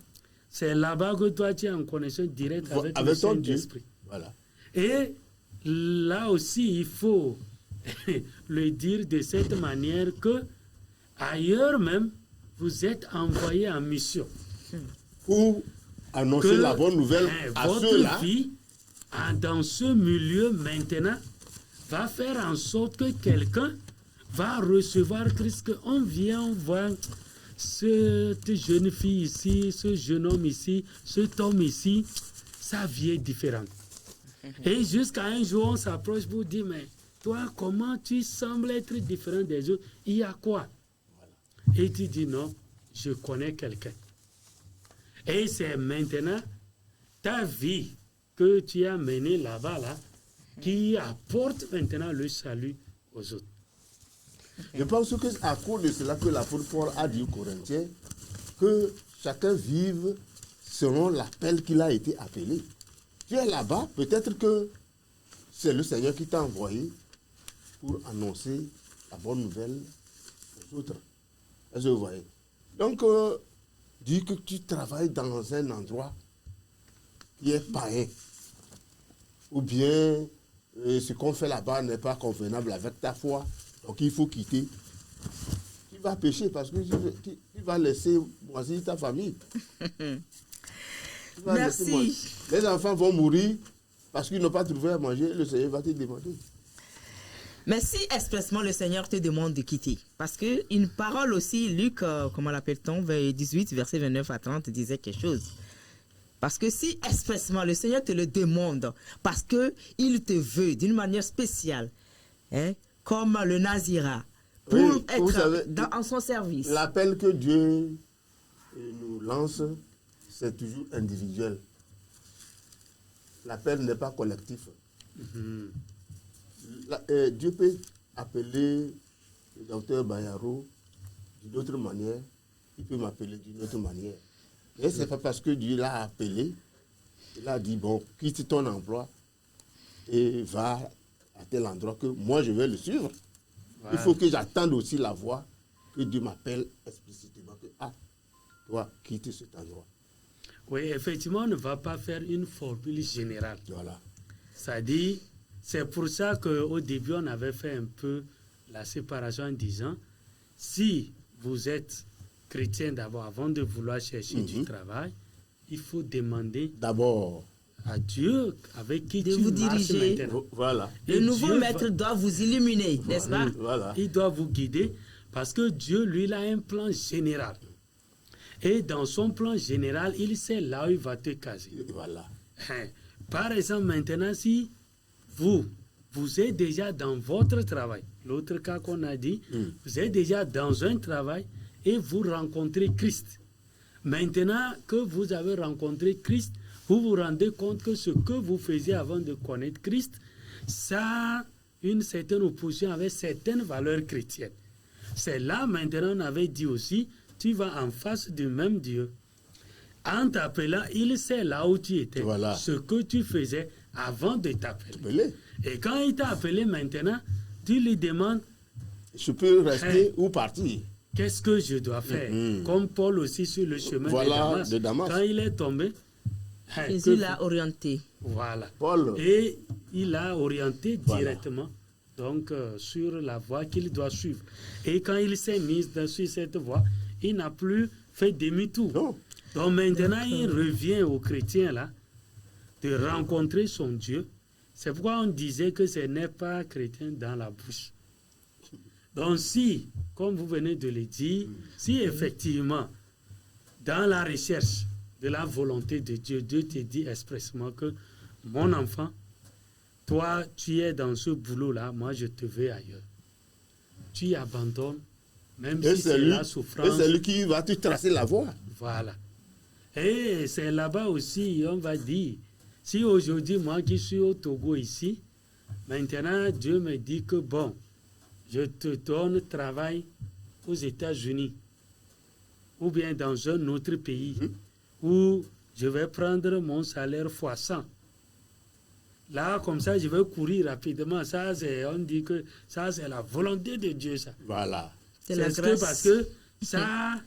C'est là-bas que toi, tu es en connexion directe avec le Saint-Esprit. Voilà. Et là aussi, il faut le dire de cette manière que ailleurs même, vous êtes envoyé en mission. Pour annoncer la bonne nouvelle à ceux-là. Votre vie, dans ce milieu maintenant, va faire en sorte que quelqu'un va recevoir Christ. On vient, on voit cette jeune fille ici, ce jeune homme ici, cet homme ici, sa vie est différente. Et jusqu'à un jour, on s'approche pour dire, mais toi, comment tu sembles être différent des autres? Il y a quoi? Et tu dis, non, je connais quelqu'un. Et c'est maintenant ta vie que tu as menée là-bas, là, qui apporte maintenant le salut aux autres. Je pense que c'est à cause de cela que l'apôtre Paul a dit aux Corinthiens que chacun vive selon l'appel qu'il a été appelé. Tu es là-bas, peut-être que c'est le Seigneur qui t'a envoyé pour annoncer la bonne nouvelle aux autres. Est-ce que vous voyez? Donc, dis que tu travailles dans un endroit qui est païen, ou bien ce qu'on fait là-bas n'est pas convenable avec ta foi, donc il faut quitter. Tu vas pécher parce que tu vas laisser moisir ta famille. Merci. Les enfants vont mourir parce qu'ils n'ont pas trouvé à manger, le Seigneur va te demander. Mais si expressement le Seigneur te demande de quitter, parce qu'une parole aussi, Luc, comment l'appelle-t-on, 18, verset 29 à 30, disait quelque chose. Parce que si expressement le Seigneur te le demande, parce qu'il te veut d'une manière spéciale, hein, comme le Nazira, pour être en son service. L'appel que Dieu nous lance, c'est toujours individuel. L'appel n'est pas collectif. Dieu peut appeler le docteur Bayaro d'une autre manière, il peut m'appeler d'une autre manière. Et ce n'est pas parce que Dieu l'a appelé, il a dit, bon, quitte ton emploi et va à tel endroit que moi je vais le suivre. Voilà. Il faut que j'attende aussi la voix que Dieu m'appelle explicitement que, ah, toi, quitte cet endroit. Oui, effectivement, on ne va pas faire une formule générale. Voilà. C'est-à-dire, c'est pour ça qu'au début, on avait fait un peu la séparation en disant, si vous êtes chrétien d'abord, avant de vouloir chercher du travail, il faut demander d'abord à Dieu avec qui de tu vous marches diriger. maintenant. Voilà. Le nouveau maître doit vous illuminer, n'est-ce pas? Voilà. Il doit vous guider parce que Dieu, lui, il a un plan général. Et dans son plan général, il sait là où il va te caser. Voilà. Par exemple, maintenant, si vous êtes déjà dans votre travail, l'autre cas qu'on a dit, vous êtes déjà dans un travail et vous rencontrez Christ. Maintenant que vous avez rencontré Christ, vous vous rendez compte que ce que vous faisiez avant de connaître Christ, ça a une certaine opposition avec certaines valeurs chrétiennes. C'est là, maintenant, on avait dit aussi, tu vas en face du même Dieu. En t'appelant, il sait là où tu étais, voilà. Ce que tu faisais avant de t'appeler. Et quand il t'a appelé maintenant, tu lui demandes, je peux rester ou partir. qu'est-ce que je dois faire? Comme Paul aussi sur le chemin de Damas. Quand il est tombé, Jésus l'a orienté. Voilà. Paul. Et il l'a orienté directement donc, sur la voie qu'il doit suivre. Et quand il s'est mis sur cette voie, il n'a plus fait demi-tour. Non. Donc maintenant, il revient aux chrétiens là, de rencontrer son Dieu. C'est pourquoi on disait que ce n'est pas chrétien dans la bouche. Donc si, comme vous venez de le dire, si effectivement, dans la recherche de la volonté de Dieu, Dieu te dit expressément que mon enfant, toi, tu es dans ce boulot-là, moi, je te veux ailleurs. Tu y abandonnes, même si c'est la souffrance. Et c'est lui qui va te tracer la voie. Voilà. Et c'est là-bas aussi, on va dire, si aujourd'hui, moi qui suis au Togo ici, maintenant, Dieu me dit que bon, je te donne travail aux États-Unis ou bien dans un autre pays où je vais prendre mon salaire fois 100. Là, comme ça, je vais courir rapidement. Ça, on dit que ça, c'est la volonté de Dieu, ça. Voilà. C'est la grâce. Parce que ça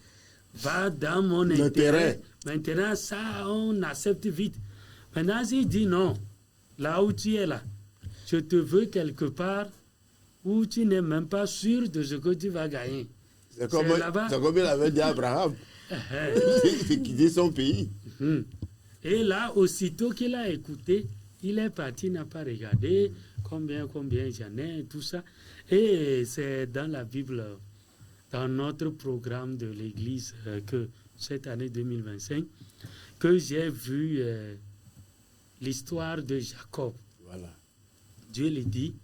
va dans mon intérêt. Maintenant, ça, on accepte vite. Maintenant, s'il dit non, là où tu es là, je te veux quelque part où tu n'es même pas sûr de ce que tu vas gagner. C'est comme il avait dit à Abraham, qui quitter son pays. Et là, aussitôt qu'il a écouté, il est parti, n'a pas regardé combien j'en ai, tout ça. Et c'est dans la Bible, dans notre programme de l'Église, que cette année 2025, que j'ai vu l'histoire de Jacob. Voilà. Dieu lui dit,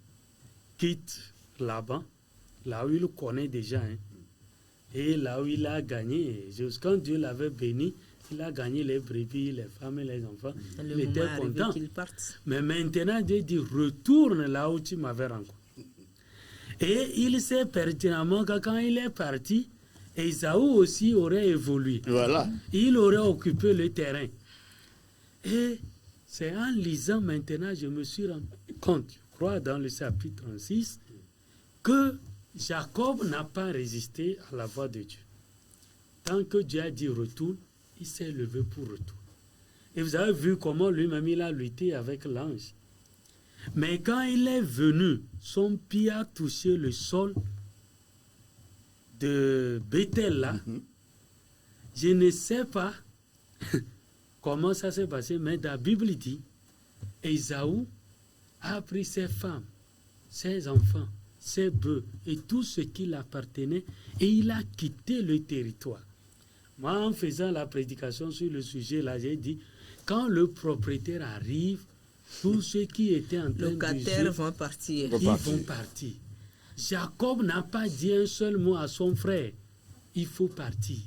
quitte Laban, là où il le connaît déjà, et là où il a gagné. Quand Dieu l'avait béni, il a gagné les brebis, les femmes et les enfants. Il était content. Mais maintenant, Dieu dit, retourne là où tu m'avais rencontré. Et il sait pertinemment que quand il est parti, Ésaü aussi aurait évolué. Voilà. Il aurait occupé le terrain. Et c'est en lisant maintenant, je me suis rendu compte, je crois dans le chapitre 36, que Jacob n'a pas résisté à la voix de Dieu. Tant que Dieu a dit retourne, il s'est levé pour retourner. Et vous avez vu comment lui-même il a lutté avec l'ange. Mais quand il est venu, son pied a touché le sol de Bethel là. Je ne sais pas comment ça s'est passé, mais la Bible dit, Ésaü a pris ses femmes, ses enfants, ses bœufs et tout ce qui l'appartenait et il a quitté le territoire. Moi, en faisant la prédication sur le sujet, là, j'ai dit, quand le propriétaire arrive, tous ceux qui étaient en train de locataires vont partir. Ils vont partir. Jacob n'a pas dit un seul mot à son frère. Il faut partir.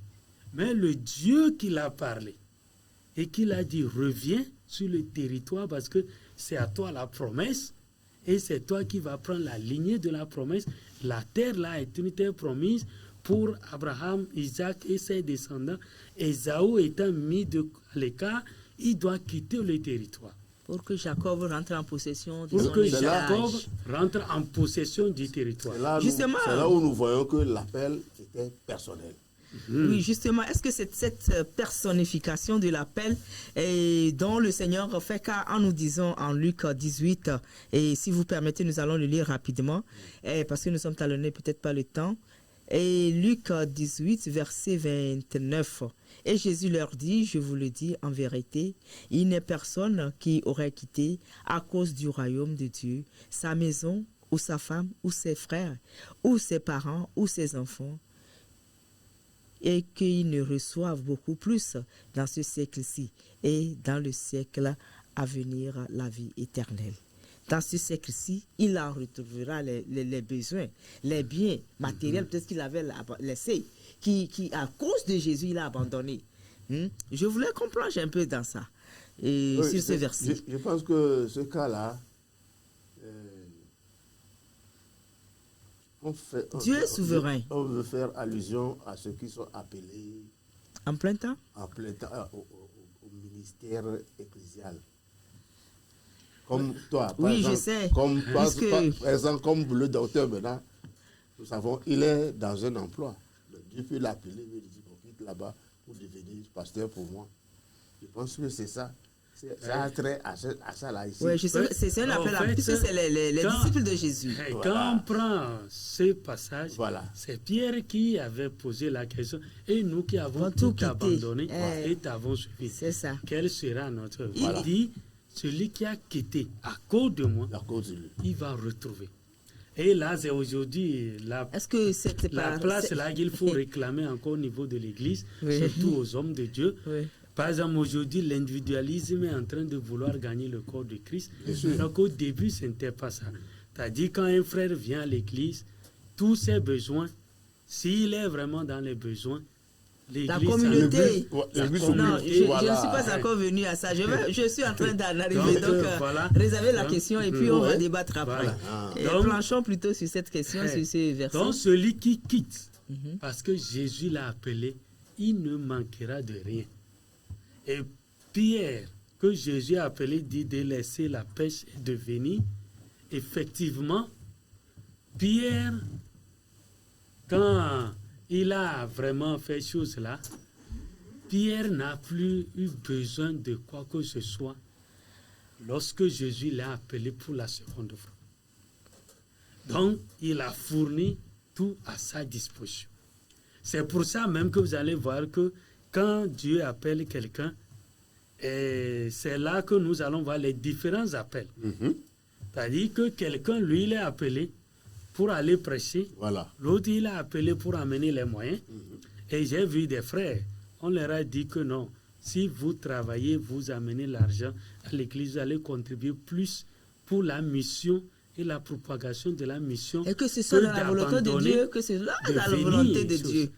Mais le Dieu qui l'a parlé et qui l'a dit, reviens sur le territoire parce que c'est à toi la promesse et c'est toi qui vas prendre la lignée de la promesse. La terre là est une terre promise pour Abraham, Isaac et ses descendants. Ésaü étant mis à l'écart, il doit quitter le territoire. Pour que Jacob rentre en possession de pour son que héritage. Jacob rentre en possession du territoire. Justement, c'est là où nous voyons que l'appel était personnel. Oui, justement, est-ce que c'est cette personnification de l'appel dont le Seigneur fait cas en nous disant en Luc 18, et si vous permettez, nous allons le lire rapidement, parce que nous sommes talonnés peut-être pas le temps. Et Luc 18, verset 29. Et Jésus leur dit, je vous le dis en vérité, il n'est personne qui aurait quitté à cause du royaume de Dieu sa maison ou sa femme ou ses frères ou ses parents ou ses enfants et qu'ils ne reçoivent beaucoup plus dans ce siècle-ci et dans le siècle à venir la vie éternelle. Dans ce siècle-ci, il en retrouvera les besoins, les biens matériels, peut-être qu'il avait laissé, qui à cause de Jésus, il a abandonné. Je voulais qu'on plonge un peu dans ça, sur ce verset. Je pense que ce cas-là, Dieu est souverain. On veut faire allusion à ceux qui sont appelés en plein temps, au ministère ecclésial. Comme toi, par oui, exemple, je sais. Par exemple, comme le docteur maintenant, nous savons, il est dans un emploi. Dieu peut l'appeler, il veut dire, bon, quitte là-bas pour devenir pasteur pour moi. Je pense que c'est ça. Ça a trait à ça là ici. Oui, c'est un appel, puisque c'est les disciples de Jésus. Voilà. Quand on prend ce passage, voilà. C'est Pierre qui avait posé la question et nous qui avons tout abandonné et t'avons suivi. C'est ça. Quelle sera notre vie? Il dit, celui qui a quitté à cause de moi, il va retrouver. Et là, c'est aujourd'hui la place là qu'il faut réclamer encore au niveau de l'Église, surtout aux hommes de Dieu. Oui. Par exemple, aujourd'hui, l'individualisme est en train de vouloir gagner le corps de Christ. Donc, au début, ce n'était pas ça. C'est-à-dire, quand un frère vient à l'église, tous ses besoins, s'il est vraiment dans les besoins, l'église... La communauté. Non, je ne suis pas encore venu à ça. Je suis en train d'en arriver. Donc, réservez la question et puis on va débattre après. Donc, planchons plutôt sur cette question, sur ce verset. Donc, celui qui quitte, parce que Jésus l'a appelé, il ne manquera de rien. Et Pierre, que Jésus a appelé, dit de laisser la pêche et de venir. Effectivement, Pierre, quand il a vraiment fait chose là, Pierre n'a plus eu besoin de quoi que ce soit lorsque Jésus l'a appelé pour la seconde fois. Donc, il a fourni tout à sa disposition. C'est pour ça même que vous allez voir que quand Dieu appelle quelqu'un, c'est là que nous allons voir les différents appels. C'est-à-dire que quelqu'un, lui, il est appelé pour aller prêcher. Voilà. L'autre, il est appelé pour amener les moyens. Et j'ai vu des frères, on leur a dit que non, si vous travaillez, vous amenez l'argent à l'église, vous allez contribuer plus pour la mission et la propagation de la mission. Et que ce soit dans la volonté de Dieu, que ce soit dans la volonté de Dieu.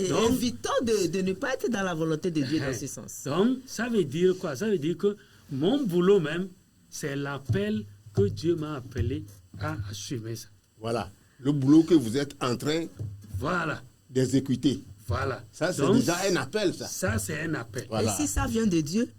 Donc, évitons de ne pas être dans la volonté de Dieu dans ce sens. Donc, ça veut dire quoi? Ça veut dire que mon boulot même, c'est l'appel que Dieu m'a appelé à assumer ça. Voilà. Le boulot que vous êtes en train d'exécuter. Voilà. Ça, c'est déjà un appel, ça. Ça, c'est un appel. Voilà. Et si ça vient de Dieu,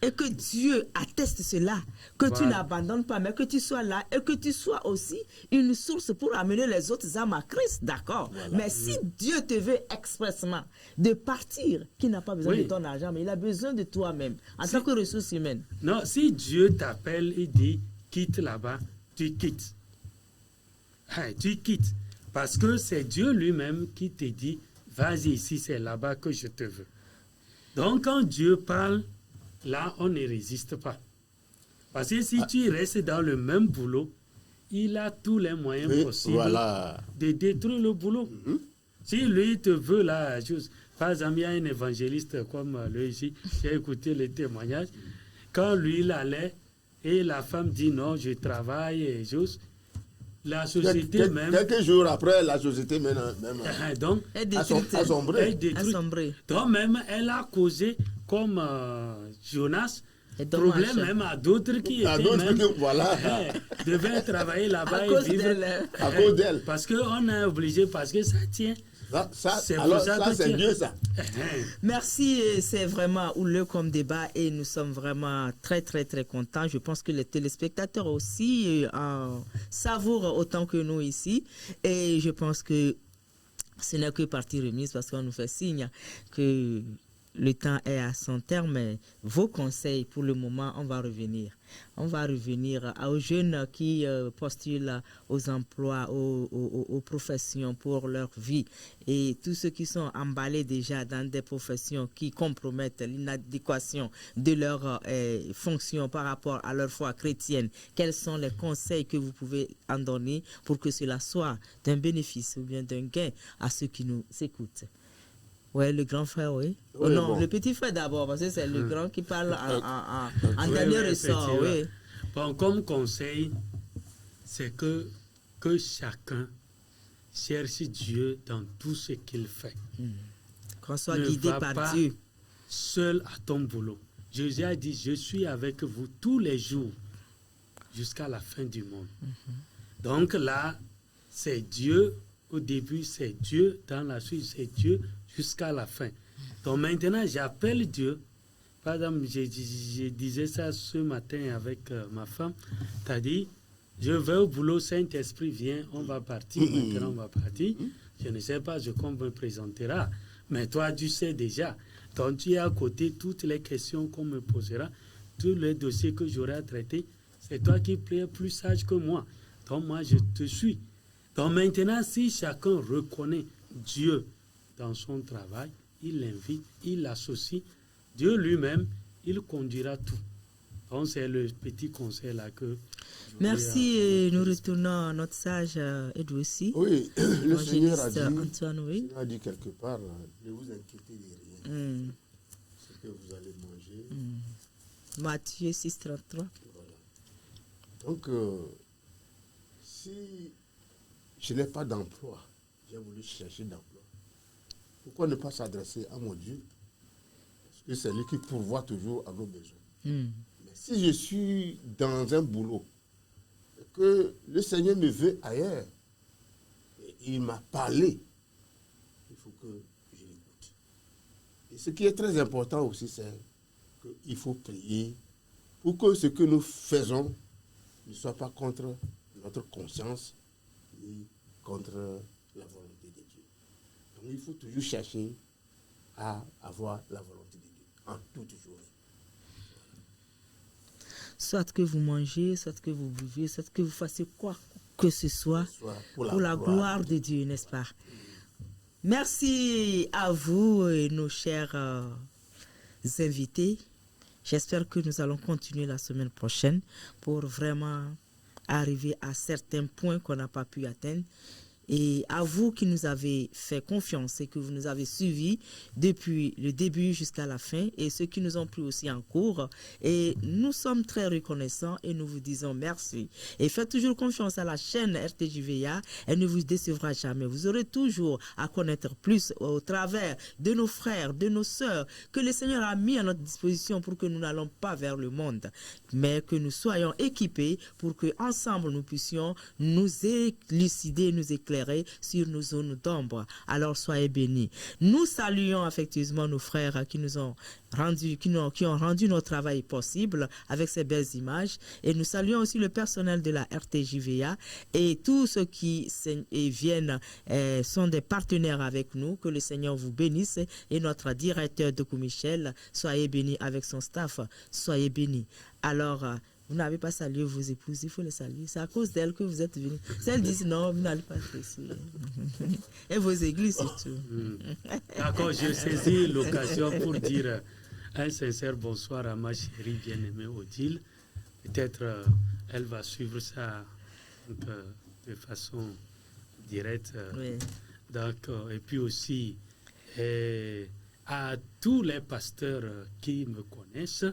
et que Dieu atteste cela, que tu n'abandonnes pas, mais que tu sois là et que tu sois aussi une source pour amener les autres âmes à Christ, d'accord. Mais si Dieu te veut expressement de partir, qui n'a pas besoin de ton argent, mais il a besoin de toi-même, en tant que ressource humaine. Non, si Dieu t'appelle et dit, quitte là-bas, tu quittes. Tu quittes. Parce que c'est Dieu lui-même qui te dit, vas-y ici, c'est là-bas que je te veux. Donc, quand Dieu parle, là, on ne résiste pas. Parce que si tu restes dans le même boulot, il a tous les moyens possibles de détruire le boulot. Si lui te veut la chose, par exemple, il y a un évangéliste comme lui ici, j'ai écouté le témoignage, quand lui, il allait, et la femme dit non, je travaille et juste. La société même... Quelques jours après, la société même donc, a sombré. Donc même, elle a causé comme Jonas, problème même à d'autres qui étaient même, devaient travailler là-bas et vivre. À cause d'elle. Parce qu'on est obligé, parce que ça tient. C'est Dieu, ça. Merci, c'est vraiment houleux comme débat et nous sommes vraiment très, très, très contents. Je pense que les téléspectateurs aussi savourent autant que nous ici. Et je pense que ce n'est que partie remise parce qu'on nous fait signe que le temps est à son terme. Mais vos conseils, pour le moment, on va revenir. On va revenir aux jeunes qui postulent aux emplois, aux professions pour leur vie. Et tous ceux qui sont emballés déjà dans des professions qui compromettent l'inadéquation de leur fonction par rapport à leur foi chrétienne. Quels sont les conseils que vous pouvez en donner pour que cela soit d'un bénéfice ou bien d'un gain à ceux qui nous écoutent? Oui, le grand frère, oui. Le petit frère d'abord, parce que c'est le grand qui parle en dernier ressort. Oui. Bon, comme conseil, c'est que chacun cherche Dieu dans tout ce qu'il fait. Qu'on soit guidé par Dieu. Seul à ton boulot. Jésus a dit, je suis avec vous tous les jours jusqu'à la fin du monde. Donc là, c'est Dieu. Au début, c'est Dieu. Dans la suite, c'est Dieu jusqu'à la fin. Donc maintenant, j'appelle Dieu. Par exemple, je disais ça ce matin avec ma femme. C'est-à-dire, je vais au boulot, Saint-Esprit vient, on va partir, maintenant on va partir. Je ne sais pas qu'on me présentera, mais toi, tu sais déjà. Donc, tu es à côté, toutes les questions qu'on me posera, tous les dossiers que j'aurai à traiter, c'est toi qui es plus sage que moi. Donc, moi, je te suis. Donc, maintenant, si chacun reconnaît Dieu dans son travail, il l'invite, il l'associe, Dieu lui-même, il conduira tout. Donc, c'est le petit conseil là que... Merci et nous retournons à notre sage Edou aussi. Oui, le Seigneur a dit, Antoine, oui. il a dit quelque part, ne vous inquiétez de rien. Ce que vous allez manger. Matthieu 6, 33. Voilà. Donc, si je n'ai pas d'emploi, j'ai voulu chercher d'emploi, pourquoi ne pas s'adresser à mon Dieu? Parce que c'est lui qui pourvoit toujours à nos besoins. Mais si je suis dans un boulot, que le Seigneur me veut ailleurs, et il m'a parlé, il faut que je l'écoute. Et ce qui est très important aussi, c'est qu'il faut prier pour que ce que nous faisons ne soit pas contre notre conscience ni contre la volonté de Dieu. Donc il faut toujours chercher à avoir la volonté de Dieu en toute journée. Soit que vous mangez, soit que vous buvez, soit que vous fassiez quoi que ce soit pour la gloire de Dieu, n'est-ce pas? Merci à vous et nos chers invités. J'espère que nous allons continuer la semaine prochaine pour vraiment arriver à certains points qu'on n'a pas pu atteindre. Et à vous qui nous avez fait confiance et que vous nous avez suivis depuis le début jusqu'à la fin et ceux qui nous ont pris aussi en cours. Et nous sommes très reconnaissants et nous vous disons merci. Et faites toujours confiance à la chaîne RTJVA. Elle ne vous décevra jamais. Vous aurez toujours à connaître plus au travers de nos frères, de nos sœurs que le Seigneur a mis à notre disposition pour que nous n'allons pas vers le monde, mais que nous soyons équipés pour que ensemble nous puissions nous élucider, nous éclairer sur nos zones d'ombre. Alors soyez bénis. Nous saluons affectueusement nos frères qui nous ont rendu, qui ont rendu notre travail possible avec ces belles images. Et nous saluons aussi le personnel de la RTJVA et tous ceux qui viennent sont des partenaires avec nous. Que le Seigneur vous bénisse et notre directeur Doku Michel, soyez bénis avec son staff. Soyez bénis. Alors, vous n'avez pas salué vos épouses, il faut les saluer. C'est à cause d'elles que vous êtes venus. Si elles disent non, vous n'allez pas être ici. Et vos églises surtout. D'accord, je saisis l'occasion pour dire un sincère bonsoir à ma chérie bien-aimée Odile. Peut-être elle va suivre ça de façon directe. Oui. Donc, et puis aussi à tous les pasteurs qui me connaissent.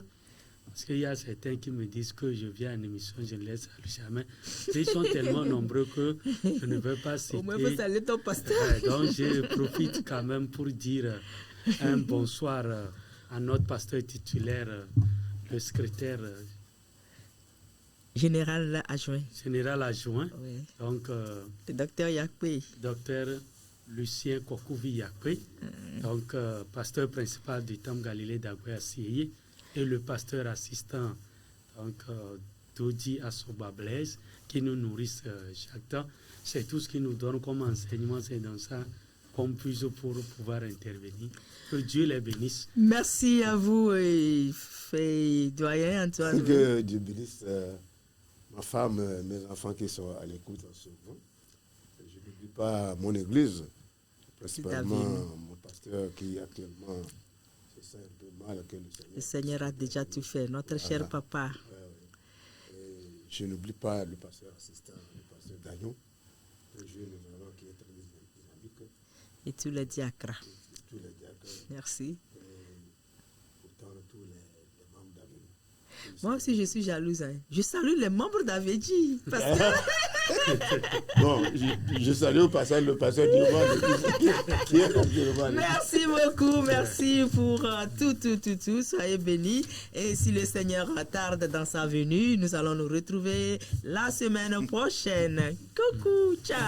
Parce qu'il y a certains qui me disent que je viens à une émission, je ne les salue jamais. Ils sont tellement nombreux que je ne veux pas citer. Au moins, vous saluez ton pasteur. Donc, je profite quand même pour dire un bonsoir à notre pasteur titulaire, le secrétaire général adjoint. Général adjoint. Oui. Donc, le docteur Yakpe. Docteur Lucien Kokouvi Yakpe. Donc, pasteur principal du Temple Galilée d'Agoué à Sieye. Et le pasteur assistant, donc Dodi Asoba Blaise, qui nous nourrissent chaque temps. C'est tout ce qui nous donne comme enseignement, c'est dans ça qu'on puisse pour pouvoir intervenir. Que Dieu les bénisse. Merci à vous, doyen Antoine. Que Dieu bénisse ma femme, mes enfants qui sont à l'écoute en ce moment. Je n'oublie pas mon église, principalement mon pasteur qui actuellement... C'est un peu mal que le Seigneur a déjà tout fait, notre cher papa. Je n'oublie pas le pasteur assistant, le pasteur Dagnon, un jeune vraiment qui est très dynamique. Et tous les diacres. Tous les diacres. Merci. Pourtant, tous les membres d'Avédi. Moi aussi, je suis jalouse. Hein. Je salue les membres d'Avédi. Bon, je salue au passage le pasteur qui est actuellement. Merci beaucoup, merci pour tout. Soyez bénis. Et si le Seigneur tarde dans sa venue, nous allons nous retrouver la semaine prochaine. Coucou, ciao.